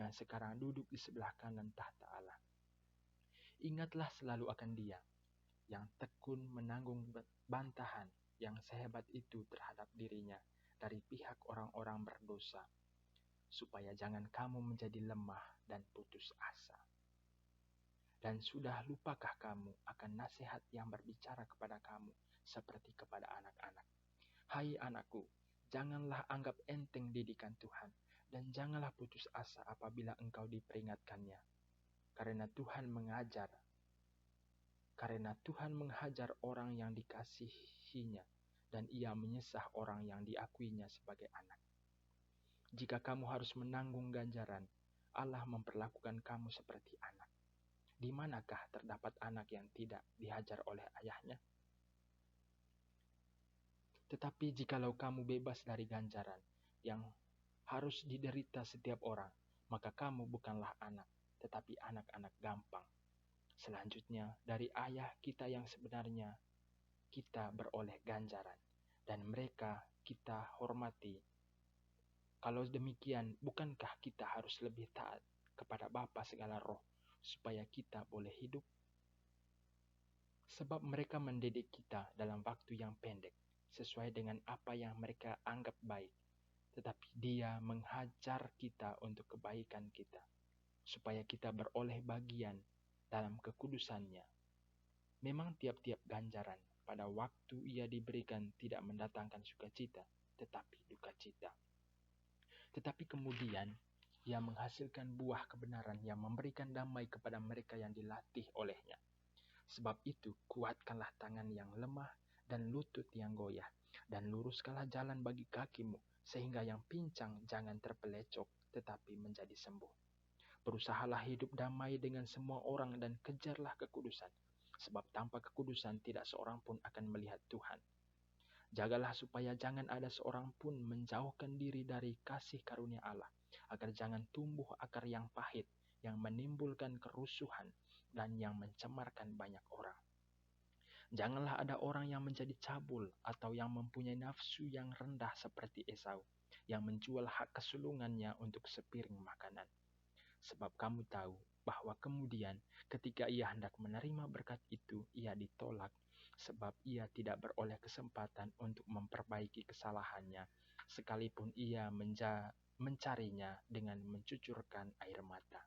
yang sekarang duduk di sebelah kanan tahta Allah. Ingatlah selalu akan Dia yang tekun menanggung bantahan yang sehebat itu terhadap dirinya dari pihak orang-orang berdosa, supaya jangan kamu menjadi lemah dan putus asa. Dan sudah lupakah kamu akan nasihat yang berbicara kepada kamu seperti kepada anak-anak? Hai anakku, janganlah anggap enteng didikan Tuhan, dan janganlah putus asa apabila engkau diperingatkannya. Karena Tuhan menghajar orang yang dikasihinya, dan Ia menyesah orang yang diakuinya sebagai anak. Jika kamu harus menanggung ganjaran, Allah memperlakukan kamu seperti anak. Di manakah terdapat anak yang tidak dihajar oleh ayahnya? Tetapi jikalau kamu bebas dari ganjaran yang harus diderita setiap orang, maka kamu bukanlah anak, tetapi anak-anak gampang. Selanjutnya, dari ayah kita yang sebenarnya, kita beroleh ganjaran, dan mereka kita hormati. Kalau demikian, bukankah kita harus lebih taat kepada Bapa segala roh, supaya kita boleh hidup? Sebab mereka mendidik kita dalam waktu yang pendek, sesuai dengan apa yang mereka anggap baik. Tetapi Dia menghajar kita untuk kebaikan kita, supaya kita beroleh bagian dalam kekudusannya. Memang tiap-tiap ganjaran pada waktu ia diberikan tidak mendatangkan sukacita, tetapi duka cita. Tetapi kemudian ia menghasilkan buah kebenaran yang memberikan damai kepada mereka yang dilatih olehnya. Sebab itu, kuatkanlah tangan yang lemah dan lutut yang goyah, dan luruskanlah jalan bagi kakimu, sehingga yang pincang jangan terpelecok, tetapi menjadi sembuh. Berusahalah hidup damai dengan semua orang dan kejarlah kekudusan, sebab tanpa kekudusan tidak seorang pun akan melihat Tuhan. Jagalah supaya jangan ada seorang pun menjauhkan diri dari kasih karunia Allah, agar jangan tumbuh akar yang pahit, yang menimbulkan kerusuhan, dan yang mencemarkan banyak orang. Janganlah ada orang yang menjadi cabul atau yang mempunyai nafsu yang rendah seperti Esau, yang menjual hak kesulungannya untuk sepiring makanan. Sebab kamu tahu bahwa kemudian ketika ia hendak menerima berkat itu, ia ditolak, sebab ia tidak beroleh kesempatan untuk memperbaiki kesalahannya, sekalipun ia mencarinya dengan mencucurkan air mata.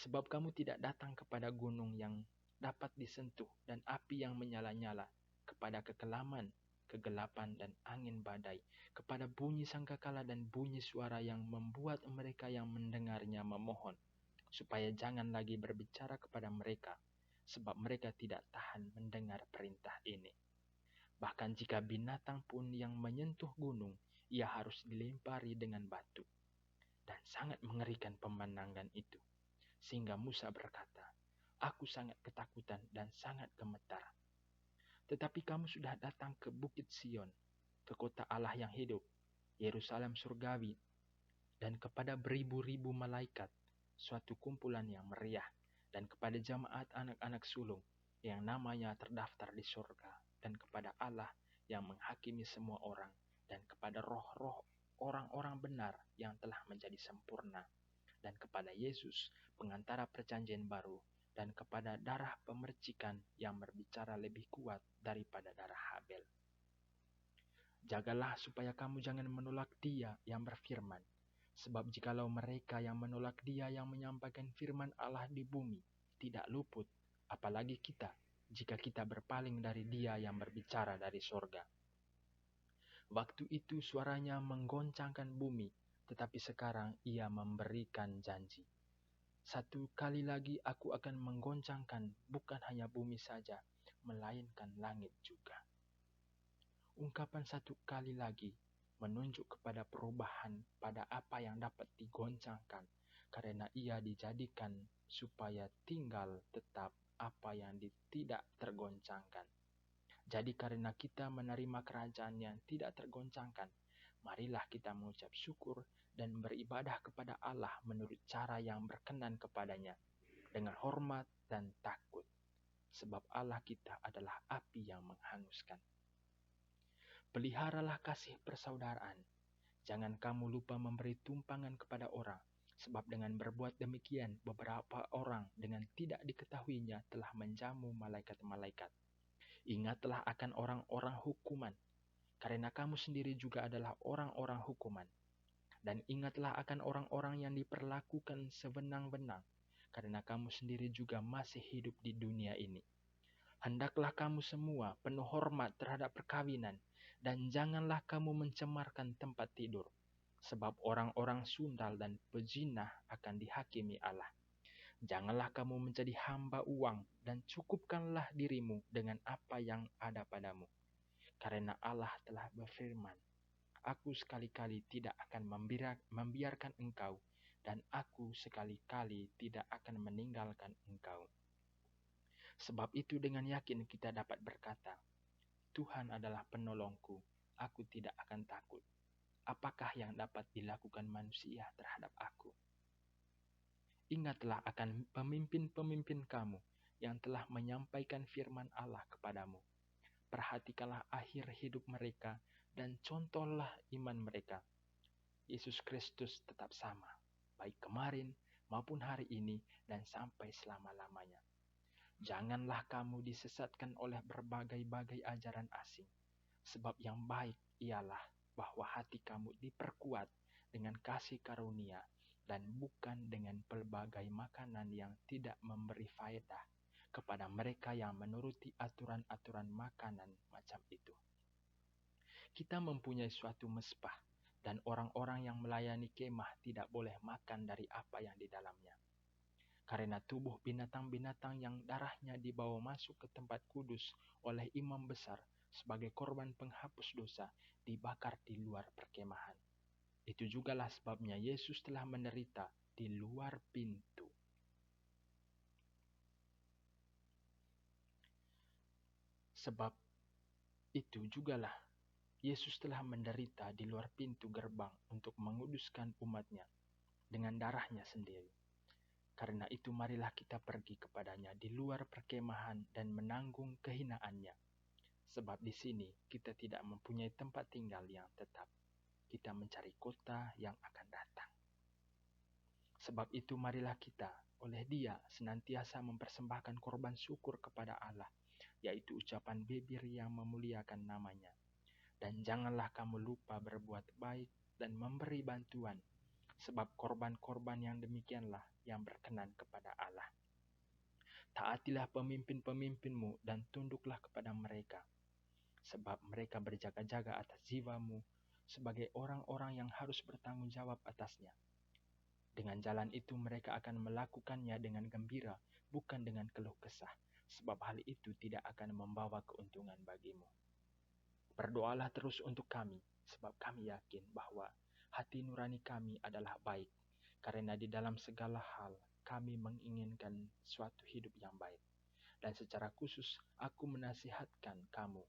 Sebab kamu tidak datang kepada gunung yang dapat disentuh dan api yang menyala-nyala, kepada kekelaman, kegelapan dan angin badai, kepada bunyi sangkakala dan bunyi suara yang membuat mereka yang mendengarnya memohon, supaya jangan lagi berbicara kepada mereka, sebab mereka tidak tahan mendengar perintah ini. Bahkan jika binatang pun yang menyentuh gunung, ia harus dilempari dengan batu. Dan sangat mengerikan pemandangan itu. Sehingga Musa berkata, "Aku sangat ketakutan dan sangat gemetar." Tetapi kamu sudah datang ke Bukit Sion, ke kota Allah yang hidup, Yerusalem surgawi, dan kepada beribu-ribu malaikat, suatu kumpulan yang meriah, dan kepada jamaat anak-anak sulung yang namanya terdaftar di surga, dan kepada Allah yang menghakimi semua orang, dan kepada roh-roh orang-orang benar yang telah menjadi sempurna, dan kepada Yesus, pengantara perjanjian baru, dan kepada darah pemercikan yang berbicara lebih kuat daripada darah Habel. Jagalah supaya kamu jangan menolak Dia yang berfirman, sebab jikalau mereka yang menolak Dia yang menyampaikan firman Allah di bumi tidak luput, apalagi kita, jika kita berpaling dari Dia yang berbicara dari surga. Waktu itu suaranya menggoncangkan bumi, tetapi sekarang ia memberikan janji. Satu kali lagi aku akan menggoncangkan bukan hanya bumi saja, melainkan langit juga. Ungkapan satu kali lagi menunjuk kepada perubahan pada apa yang dapat digoncangkan, karena ia dijadikan supaya tinggal tetap apa yang tidak tergoncangkan. Jadi karena kita menerima kerajaan yang tidak tergoncangkan, marilah kita mengucap syukur dan beribadah kepada Allah menurut cara yang berkenan kepadanya, dengan hormat dan takut. Sebab Allah kita adalah api yang menghanguskan. Peliharalah kasih persaudaraan. Jangan kamu lupa memberi tumpangan kepada orang, sebab dengan berbuat demikian beberapa orang dengan tidak diketahuinya telah menjamu malaikat-malaikat. Ingatlah akan orang-orang hukuman, karena kamu sendiri juga adalah orang-orang hukuman. Dan ingatlah akan orang-orang yang diperlakukan sewenang-wenang, karena kamu sendiri juga masih hidup di dunia ini. Hendaklah kamu semua penuh hormat terhadap perkawinan, dan janganlah kamu mencemarkan tempat tidur, sebab orang-orang sundal dan pezina akan dihakimi Allah. Janganlah kamu menjadi hamba uang, dan cukupkanlah dirimu dengan apa yang ada padamu. Karena Allah telah berfirman, Aku sekali-kali tidak akan membiarkan engkau, dan aku sekali-kali tidak akan meninggalkan engkau. Sebab itu dengan yakin kita dapat berkata, Tuhan adalah penolongku, aku tidak akan takut. Apakah yang dapat dilakukan manusia terhadap aku? Ingatlah akan pemimpin-pemimpin kamu yang telah menyampaikan firman Allah kepadamu. Perhatikanlah akhir hidup mereka dan contohlah iman mereka. Yesus Kristus tetap sama, baik kemarin maupun hari ini dan sampai selama-lamanya. Janganlah kamu disesatkan oleh berbagai-bagai ajaran asing, sebab yang baik ialah bahwa hati kamu diperkuat dengan kasih karunia dan bukan dengan pelbagai makanan yang tidak memberi faedah kepada mereka yang menuruti aturan-aturan makanan macam itu. Kita mempunyai suatu mezbah, dan orang-orang yang melayani kemah tidak boleh makan dari apa yang di dalamnya. Karena tubuh binatang-binatang yang darahnya dibawa masuk ke tempat kudus oleh imam besar sebagai korban penghapus dosa dibakar di luar perkemahan. Itu jugalah sebabnya Yesus telah menderita di luar pintu. Sebab itu jugalah Yesus telah menderita di luar pintu gerbang untuk menguduskan umatnya dengan darahnya sendiri. Karena itu marilah kita pergi kepadanya di luar perkemahan dan menanggung kehinaannya. Sebab di sini kita tidak mempunyai tempat tinggal yang tetap. Kita mencari kota yang akan datang. Sebab itu marilah kita oleh Dia senantiasa mempersembahkan korban syukur kepada Allah, yaitu ucapan bibir yang memuliakan namanya. Dan janganlah kamu lupa berbuat baik dan memberi bantuan, sebab korban-korban yang demikianlah yang berkenan kepada Allah. Taatilah pemimpin-pemimpinmu dan tunduklah kepada mereka, sebab mereka berjaga-jaga atas jiwamu sebagai orang-orang yang harus bertanggung jawab atasnya. Dengan jalan itu mereka akan melakukannya dengan gembira, bukan dengan keluh kesah, sebab hal itu tidak akan membawa keuntungan bagimu. Berdoalah terus untuk kami, sebab kami yakin bahwa hati nurani kami adalah baik, karena di dalam segala hal kami menginginkan suatu hidup yang baik. Dan secara khusus aku menasihatkan kamu,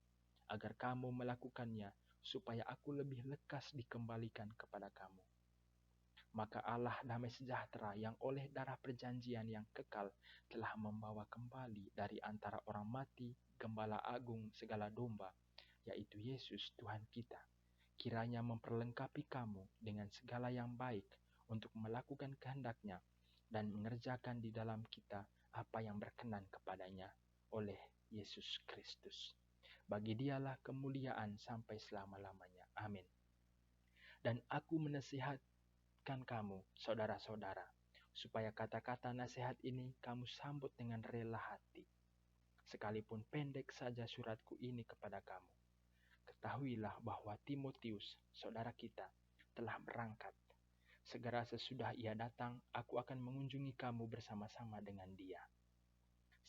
agar kamu melakukannya, supaya aku lebih lekas dikembalikan kepada kamu. Maka Allah damai sejahtera yang oleh darah perjanjian yang kekal telah membawa kembali dari antara orang mati Gembala Agung segala domba, yaitu Yesus Tuhan kita, kiranya memperlengkapi kamu dengan segala yang baik untuk melakukan kehendak-Nya dan mengerjakan di dalam kita apa yang berkenan kepadanya oleh Yesus Kristus. Bagi Dialah kemuliaan sampai selama-lamanya. Amin. Dan aku menasihatkan kamu, saudara-saudara, supaya kata-kata nasihat ini kamu sambut dengan rela hati. Sekalipun pendek saja suratku ini kepada kamu. Ketahuilah bahwa Timotius, saudara kita, telah berangkat. Segera sesudah ia datang, aku akan mengunjungi kamu bersama-sama dengan dia.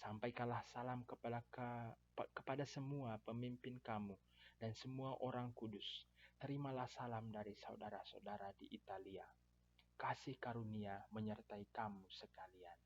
Sampaikanlah salam kepada semua pemimpin kamu dan semua orang kudus. Terimalah salam dari saudara-saudara di Italia. Kasih karunia menyertai kamu sekalian.